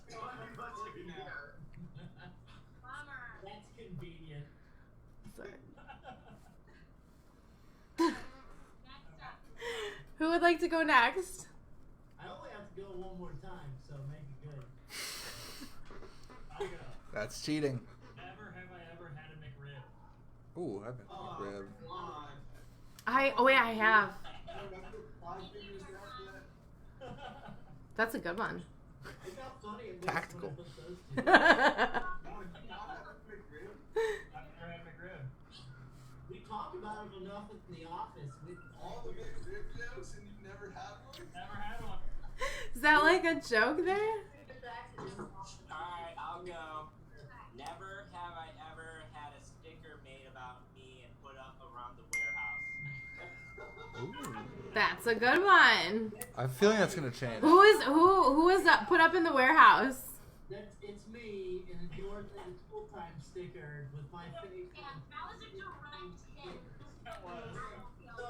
2020 was your year. That's convenient. Who would like to go next? I only have to go one more time, so make it good. I go. That's cheating. Never have I ever had a McRib. Ooh, I've been rib. Come on. I have. Five fingers down yet? That's a good one. Look how funny it looks Tactical. when I put those two. No, you not have a McRib? I've never had McRib. We talk about it enough in the office. All the McRib jokes and you've never had one? Never had one. Is that like a joke there? Alright, I'll go. Never have I ever had a sticker made about me and put up around the warehouse. Ooh. That's a good one. I have a feeling that's gonna change. Who is that put up in the warehouse? It's me in a Dorothy full-time sticker with my face. That was a direct hit.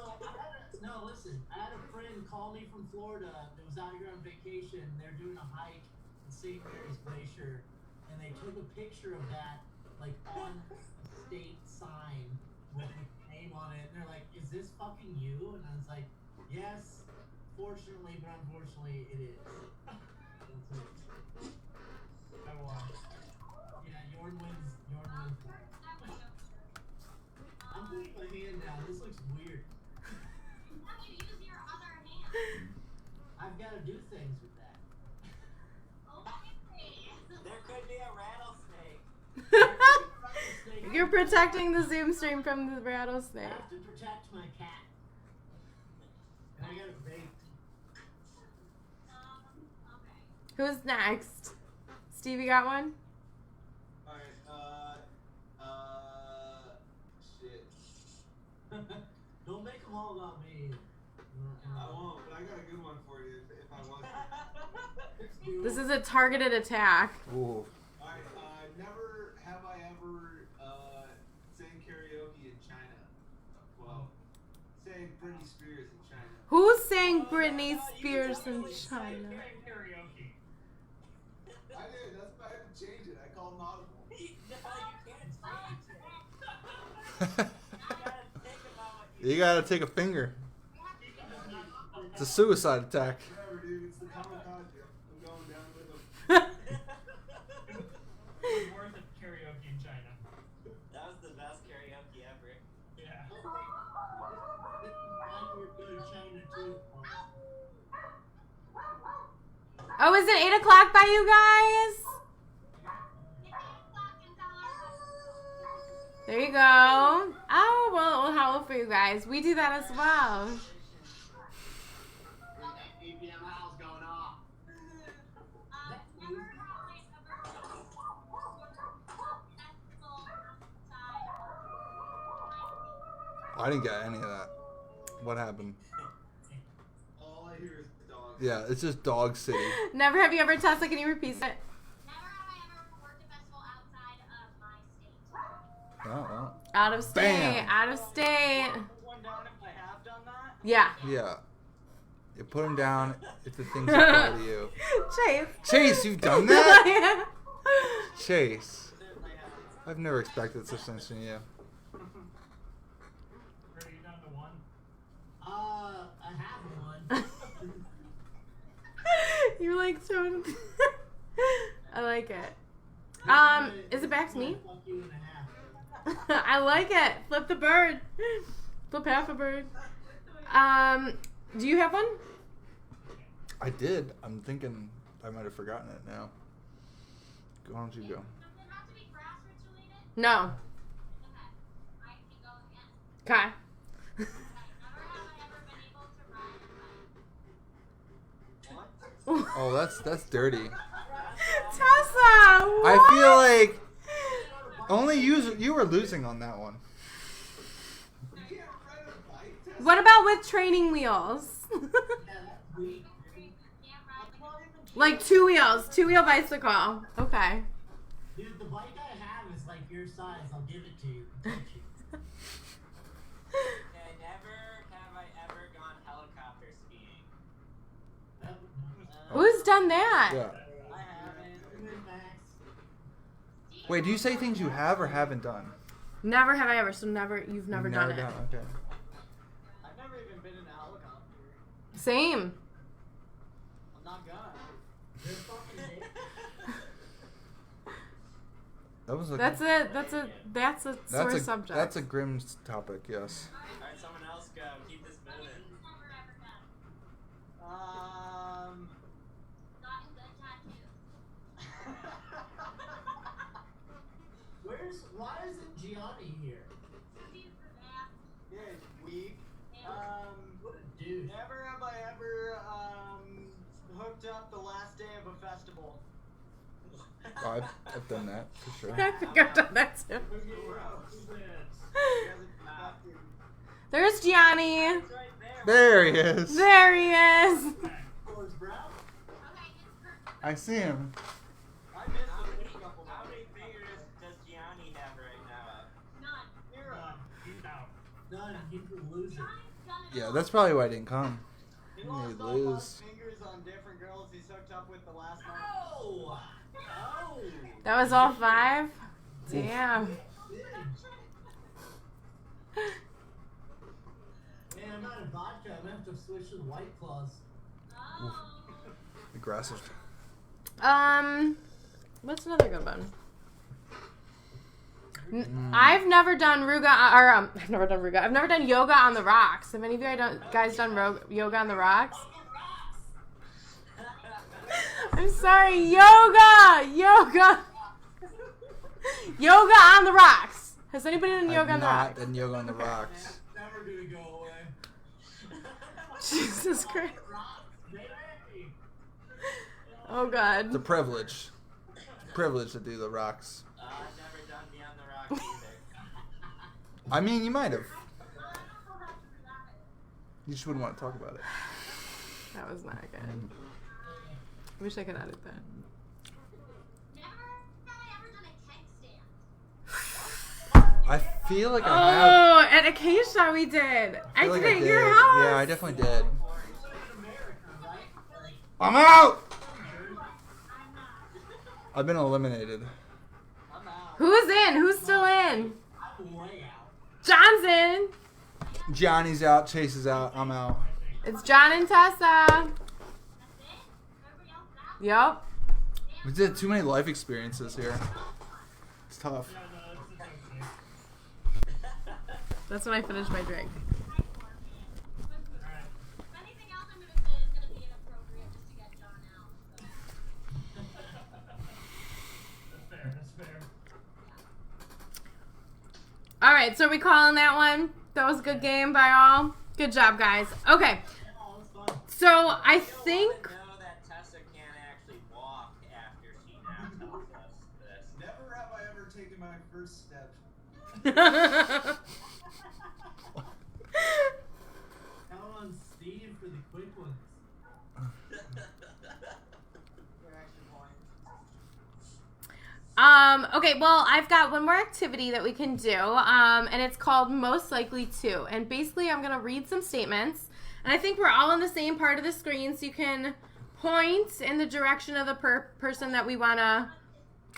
No, listen. I had a friend call me from Florida that was out here on vacation. They're doing a hike in St. Mary's Glacier, and they took a picture of that, like on a state sign with my name on it. And they're like, "Is this fucking you?" And I was like, "Yes, fortunately, but unfortunately, it is." That's it. I won. Yeah, Yorn wins. I'm putting my hand down. This looks weird. I've got to do things with that. There could be a rattlesnake. You're protecting the Zoom stream from the rattlesnake. I have to protect my cat. And I got a bait. Who's next? Stevie got one? Alright, shit. Don't make them all about me. I won't, but I got a good one for you if I want to. This is a targeted attack. Ooh. Alright, never have I ever sang karaoke in China. Well, Britney Spears in China. Who sang Britney Spears in China? Karaoke. I did. That's why I had to change it. I called an audible. No, you can't change it. You gotta take a finger. It's a suicide attack. Whatever, dude. It's the kamikaze. I'm going down with them. It was worth it karaoke in China. That was the best karaoke ever. Yeah. I would go to China too. Oh, is it 8 o'clock by you guys? There you go. Oh, well, it will howl for you guys. We do that as well. 8 p.m. house going off. I didn't get any of that. What happened? All I hear is dogs. Yeah, it's just Dog City. Never have you ever, Tesla, can you repeat it? Never have I ever worked a festival outside of my state. Oh, well. Out of state. Bam. Out of state. Put one down if I have done that. Yeah. Yeah. You put them down if the things apply to you. Chase. Chase, you've done that? Chase. I've never expected such things from you. Are you down to one? I have one. You're like so. I like it. Is it back to me? Fuck you and a half. I like it. Flip the bird. Flip half a bird. Do you have one? I did. I'm thinking I might have forgotten it now. Why don't you go? Does it have to be grassroots related? No. Okay. I can go again. Okay. Okay. Never have I ever been able to ride a bike. Oh, that's dirty. Tessa. I feel like only you were losing on that one. You can't ride a bike. Tessa. What about with training wheels? Yeah, that's weak. Can't ride the Like 2 wheels, 2-wheel bicycle. Okay. Dude, the bike I have is like your size. I'll give it to you. Touch you. Okay, never have I ever gone helicopter skiing. Who's done that? Yeah. I haven't. Max. Wait, do you say things you have or haven't done? Never have I ever. So never. You've never done it. Okay. I've never even been in a helicopter. Same. I'm not gonna. They're fucking big. That was a. That's a sore subject. That's a grim topic. Yes. Alright, someone else go. Keep this moving. never ever done. Gotten good tattoos. Why isn't Gianni here? Dude, for that. Yeah, it's weak. What a dude. Never have I ever hooked up the last day of a festival. Oh, I've done that for sure. I think I've done that too. There's Gianni. It's right there. There he is. There he is. Close brow. Okay, it's perfect. I see him. I missed the first couple How months. many fingers does Gianni have right now? None. He's out. None. He's a loser. Johnny's done it Yeah, all. that's probably why I didn't come. He You lost all lose. 5 fingers on different girls he's hooked up with the last month. Oh! Oh! That was all 5. Damn. Man, I'm out of vodka. I'm gonna have to switch to the White Claws. Oh. Aggressive. What's another good one? I've never done I've never done Ruga. I've never done yoga on the rocks. Have any of you guys done yoga on the rocks? I'm sorry, yoga on the rocks. Has anybody done yoga on the Not rocks? done yoga on the rocks. Never gonna go away. Jesus Christ. Baby! Oh God. It's a privilege. Privilege to do the rocks. I've never done Beyond the Rocks either. I mean, you might have. You just wouldn't want to talk about it. That was not good. Wish I could edit that. Never have I ever done a keg stand. I feel like I have. Oh, at Acacia we did. I feel did like it I at your did. house. Yeah, I definitely did. I'm out. I've been eliminated. Who's in? Who's still in? I'm way out. John's in. Johnny's out. Chase is out. I'm out. It's John and Tessa. Yup. We did too many life experiences here. It's tough. Yeah, no, it's okay. That's when I finished my drink. Alright. Anything else I'm gonna say is gonna be inappropriate just to get John out. That's fair. All right, so are we calling that one? That was a good game by all. Good job, guys. Okay, Oh, it's fun. so I think. know that Tessa can't actually walk after she now tells us this. Never have I ever taken my first step. Count on Steve for the quick ones. Okay, well, I've got one more activity that we can do, and it's called Most Likely To. And basically, I'm going to read some statements, and I think we're all on the same part of the screen, so you can point in the direction of the person that we want to...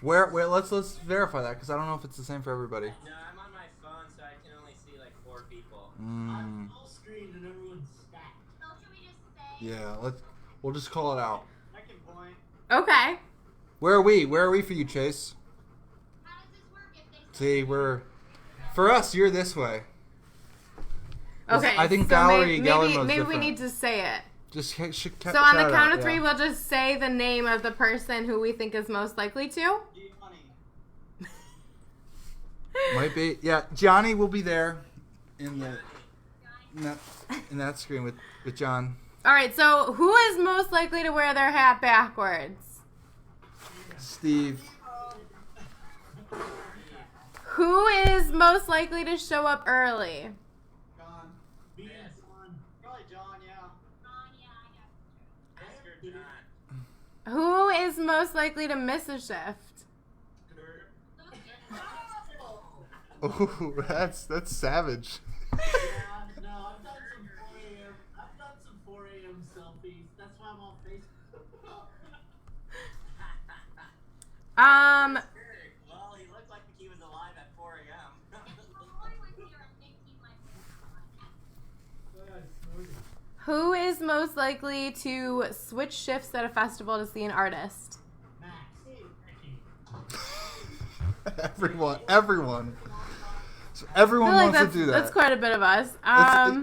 Where? Let's verify that because I don't know if it's the same for everybody. No, I'm on my phone, so I can only see like 4 people. I'm full screen and everyone's stacked. So should we just say? Yeah, we'll just call it out. I can point. Okay. Where are we? Where are we for you, Chase? How does this work if they See, for us, you're this way. Okay. I think so Gallery maybe mode's we different. need to say it. Just So on the count of 3, yeah. we'll just say the name of the person who we think is most likely to. Johnny. Might be. Yeah, Johnny will be there in that screen with John. All right, so who is most likely to wear their hat backwards? Steve. Who is most likely to show up early? John. Me and John. Probably John, yeah. yeah, I guess. Mr. John. Who is most likely to miss a shift? Oh, that's savage. Yeah, no, I've done some 4 a.m. I've done some 4 a.m. selfies. That's why I'm on Facebook. Well, he looked like he was alive at 4 a.m. Who is most likely to switch shifts at a festival to see an artist? Max. Everyone. So everyone I feel like wants to do that. that's quite a bit of us.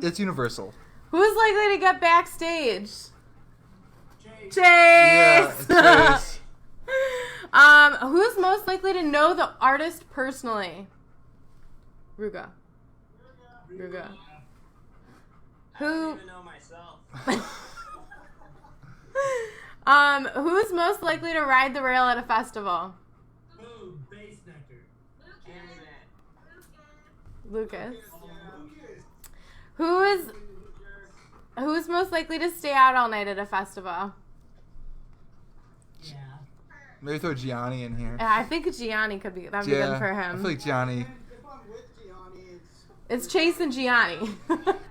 It's universal. Who's likely to get backstage? Chase. Yeah, Chase. it's Chase. Who's most likely to know the artist personally? Ruga. Ruga. I don't Who? even know myself. Who's most likely to ride the rail at a festival? Boom. Base nectar. Candyman. Lucas. Lucas. Who's most likely to stay out all night at a festival? Yeah. Maybe throw Gianni in here. Yeah, I think Gianni could be. That'd be good for I him. feel like Gianni. If I'm with Gianni, It's Chase and Gianni.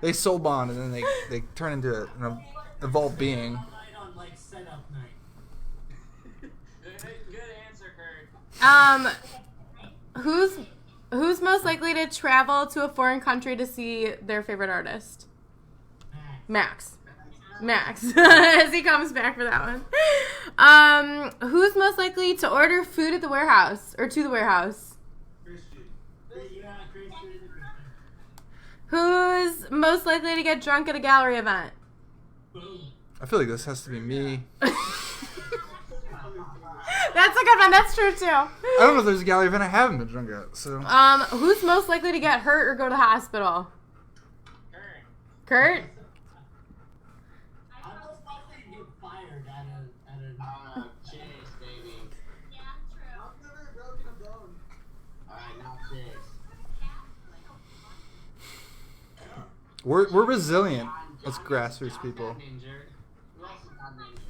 They soul bond and then they turn into an evolved being. All night on like setup night. Good answer, Kurt. Who's most likely to travel to a foreign country to see their favorite artist? Max. As he comes back for that one. Who's most likely to order food at the warehouse or to the warehouse? Christian. Yeah, Christian. Who's most likely to get drunk at a gallery event? Boom. I feel like this has to be me. That's a good one. That's true too. I don't know if there's a gallery event I haven't been drunk at. So Who's most likely to get hurt or go to the hospital? Kurt? I'm most likely to get fired at a Chase, baby. Yeah, true. I've never broken a bone. Alright, not Chase. we're resilient as John's grassroots people. not injured. Who else is not injured?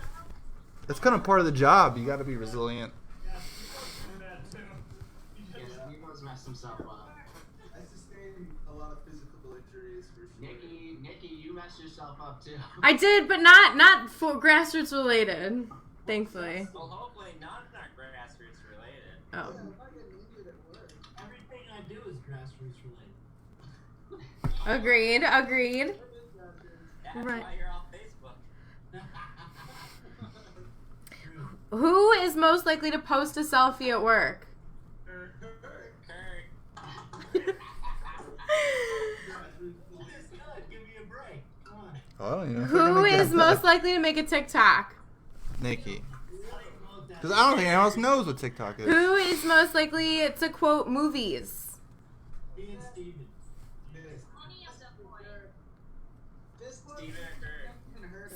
That's kind of part of the job. You got to be resilient. Yeah, Steve-O's doing that too. Yes, Nemo's messed himself up. That's just messed yourself up too. I did, but not for grassroots related. Thankfully. Well, hopefully none are grassroots related. Oh. Everything I do is grassroots related. Agreed. That's Right. why you're on Facebook. Who is most likely to post a selfie at work? Kurt. This is good. Give me a break. Come on. Oh, I don't even know if Who they're gonna is get most that. likely to make a TikTok? Nikki? Because I don't think anyone else knows what TikTok is. Who is most likely to quote movies? Me and Steven.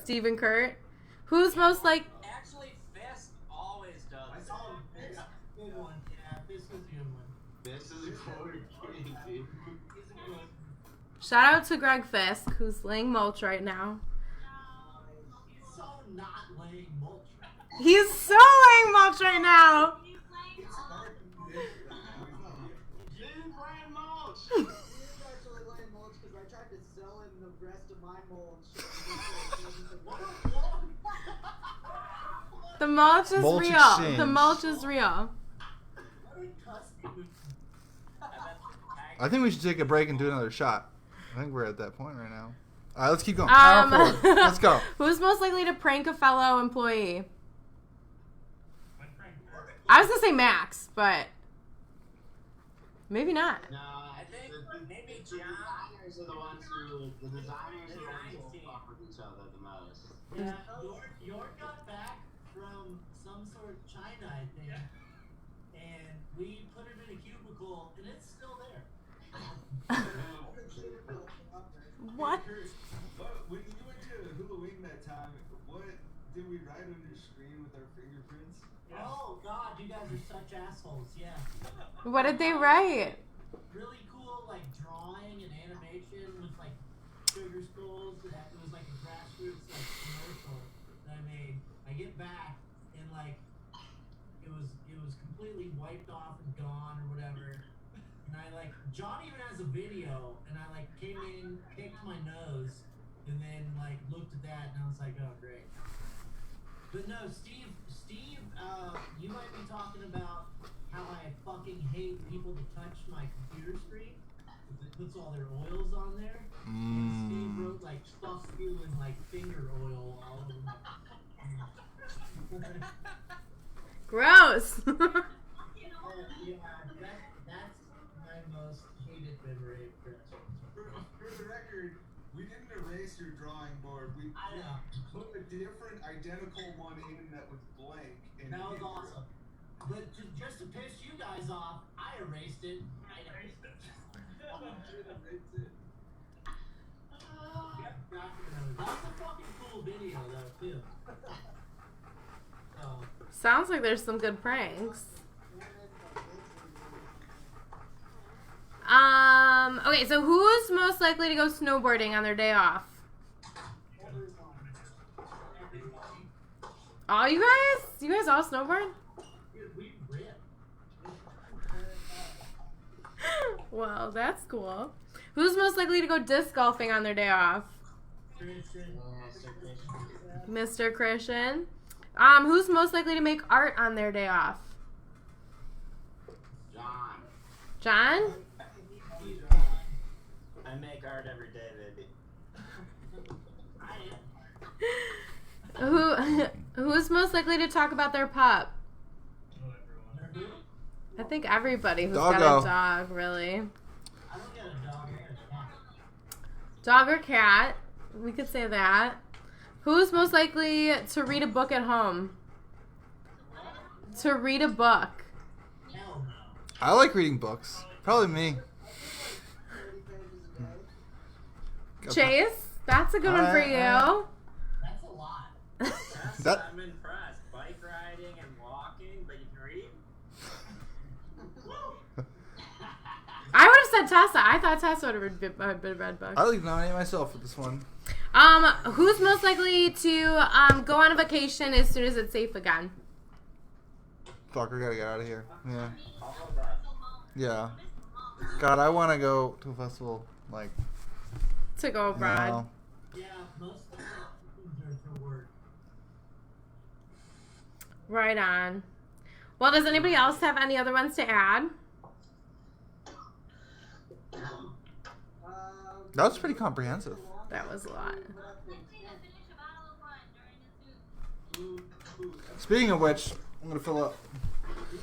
Stephen Kurt. Who's most like? Actually, Fisk always does. I saw him. Good one. Yeah, this was a good one. This is a quote king, dude. He's a good one. Shout out to Greg Fisk, who's laying mulch right now. He's so not laying mulch. He's so laying mulch right now. Dude, playing mulch. He is actually laying mulch because I tried to sell him the rest of my mulch. The mulch is Mulch real. exchange. The mulch is real. I think we should take a break and do another shot. I think we're at that point right now. All right, let's keep going. Hour 4. Let's go. Who's most likely to prank a fellow employee? I was gonna say Max, but maybe not. No, I think maybe John. designers are the ones who fuck with each other the most. Yeah, York got back from some sort of China, I think. And we put him in a cubicle, and it's still there. What? When you went to Halloween that time, what did we write on your screen with our fingerprints? Oh, God, you guys are such assholes, yeah. What did they write? Really cool, like, drawing and animation with, like, sugar skulls. It was, like, a grassroots, like, commercial that I made. I get back, and, like, it was completely wiped off and gone or whatever. And I, like, John even has a video, and I, like, came in, picked my nose, and then, like, looked at that, and I was like, oh, great. But no, Steve, you might be talking about how I fucking hate people to touch my computer screen. It puts all their oils on there. And Steve wrote, like, fuck you and, like, finger oil all over my... Gross. Yeah, that's my most hated memory of Christmas. For the record, we didn't erase your drawing board. We I know. put a different, identical one in that was blank. And That was awesome. But just to piss you guys off, I erased it. That's a fucking cool video, though, too. So, Sounds like there's some good pranks. Okay, so who's most likely to go snowboarding on their day off? All you guys? You guys all snowboard? dude, we rip. Well, that's cool. Who's most likely to go disc golfing on their day off? Mr. Christian. Who's most likely to make art on their day off? John. John? I make art every day, baby. Who's most likely to talk about their pup? Everyone. I think everybody who's Doggo. got a dog, really. I don't get a dog, I get a cat. Dog or cat? We could say that. Who's most likely to read a book at home? To read a book. Hell no. I like reading books. Probably me. 30 pages a day. Chase, that's a good one for you. That's a lot. That- I'm impressed. Bike riding and walking, but you can read? I would have said Tessa. I thought Tessa would have read books. I like nominate myself for this one. Who's most likely to go on a vacation as soon as it's safe again? Fuck, we gotta get out of here. Yeah. All of that. Yeah. God, I want to go to a festival like To go abroad. now. Right on. Well, does anybody else have any other ones to add? That was pretty comprehensive. That was a lot. Speaking of which, I'm gonna fill up. I'm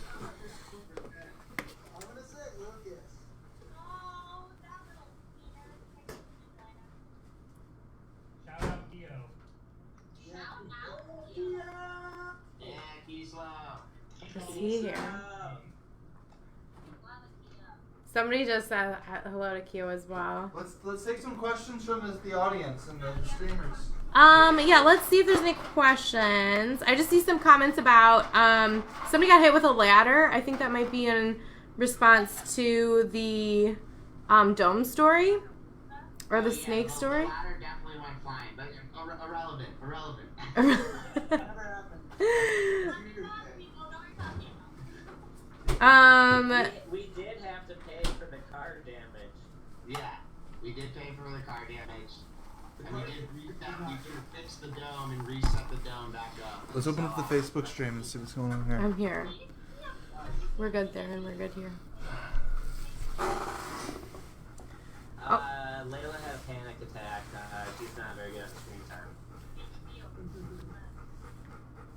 gonna say Lucas. Shout out Keo. Yeah, Kisla. Is he here? Somebody just said hello to Q as well. Let's take some questions from the audience and the streamers. Yeah, let's see if there's any questions. I just see some comments about somebody got hit with a ladder. I think that might be in response to the dome story or the snake story. The ladder definitely went flying, but irrelevant. We did have to pay for the car damage. Yeah, we did pay for the car damage. And we did fix the dome and reset the dome back up. Let's open up the Facebook stream and see what's going on here. I'm here. We're good there, and we're good here. Layla had a panic attack. She's not very good at screen time.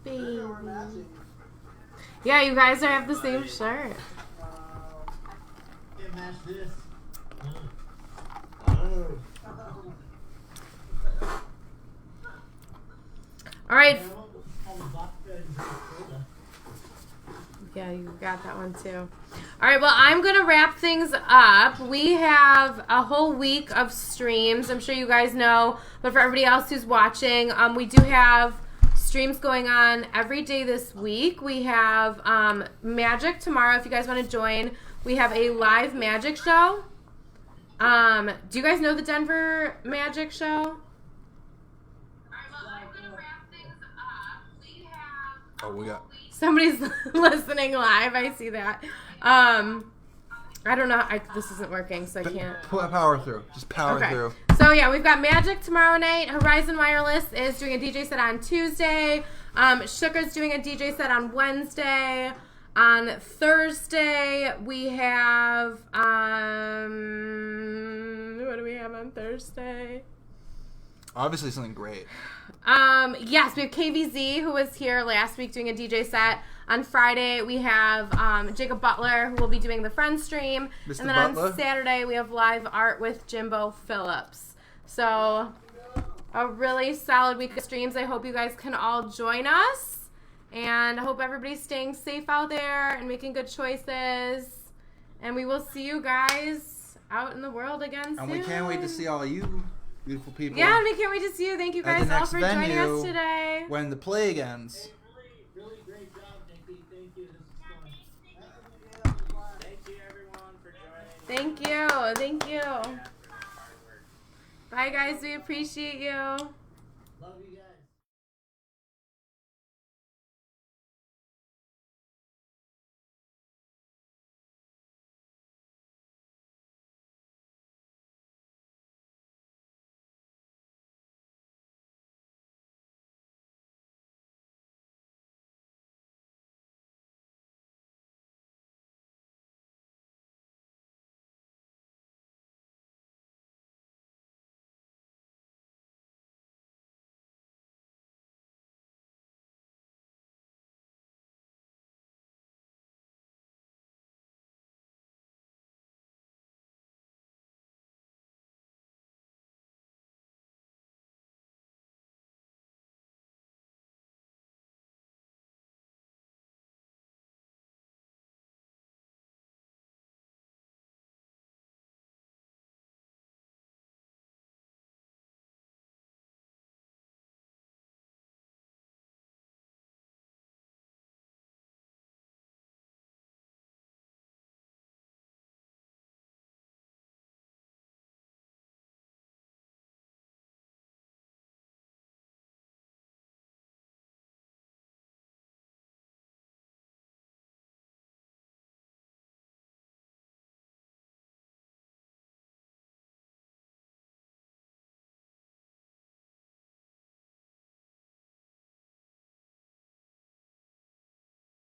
Baby. Yeah, you guys have the same shirt. Can't match this. All right. Vodka and soda. Yeah, you got that one too. All right, well, I'm going to wrap things up. We have a whole week of streams. I'm sure you guys know, but for everybody else who's watching, we do have streams going on every day this week. We have Magic tomorrow if you guys want to join. We have a live Magic show. Do you guys know the Denver Magic show? Oh, we got. Somebody's listening live. I see that. I don't know. This isn't working, so I can't. Power through. Just power through. So yeah, we've got Magic tomorrow night. Horizon Wireless is doing a DJ set on Tuesday. Sugar's doing a DJ set on Wednesday. On Thursday, we have what do we have on Thursday? Obviously something great. Yes, we have KVZ, who was here last week doing a DJ set. On Friday, we have Jacob Butler, who will be doing the Friends stream. Mr. And then Butler. on Saturday, we have live art with Jimbo Phillips. So, a really solid week of streams. I hope you guys can all join us. And I hope everybody's staying safe out there and making good choices. And we will see you guys out in the world again soon. And we can't wait to see all you beautiful people. Yeah, and we can't wait to see you. Thank you at guys the all next for joining venue us today. when the plague ends. Really great job, Nikki. Thank you. This is fun. Thank you, everyone, for joining. Thank you. Thank you. Yeah, for your hard work. Bye, guys. We appreciate you. Love you guys.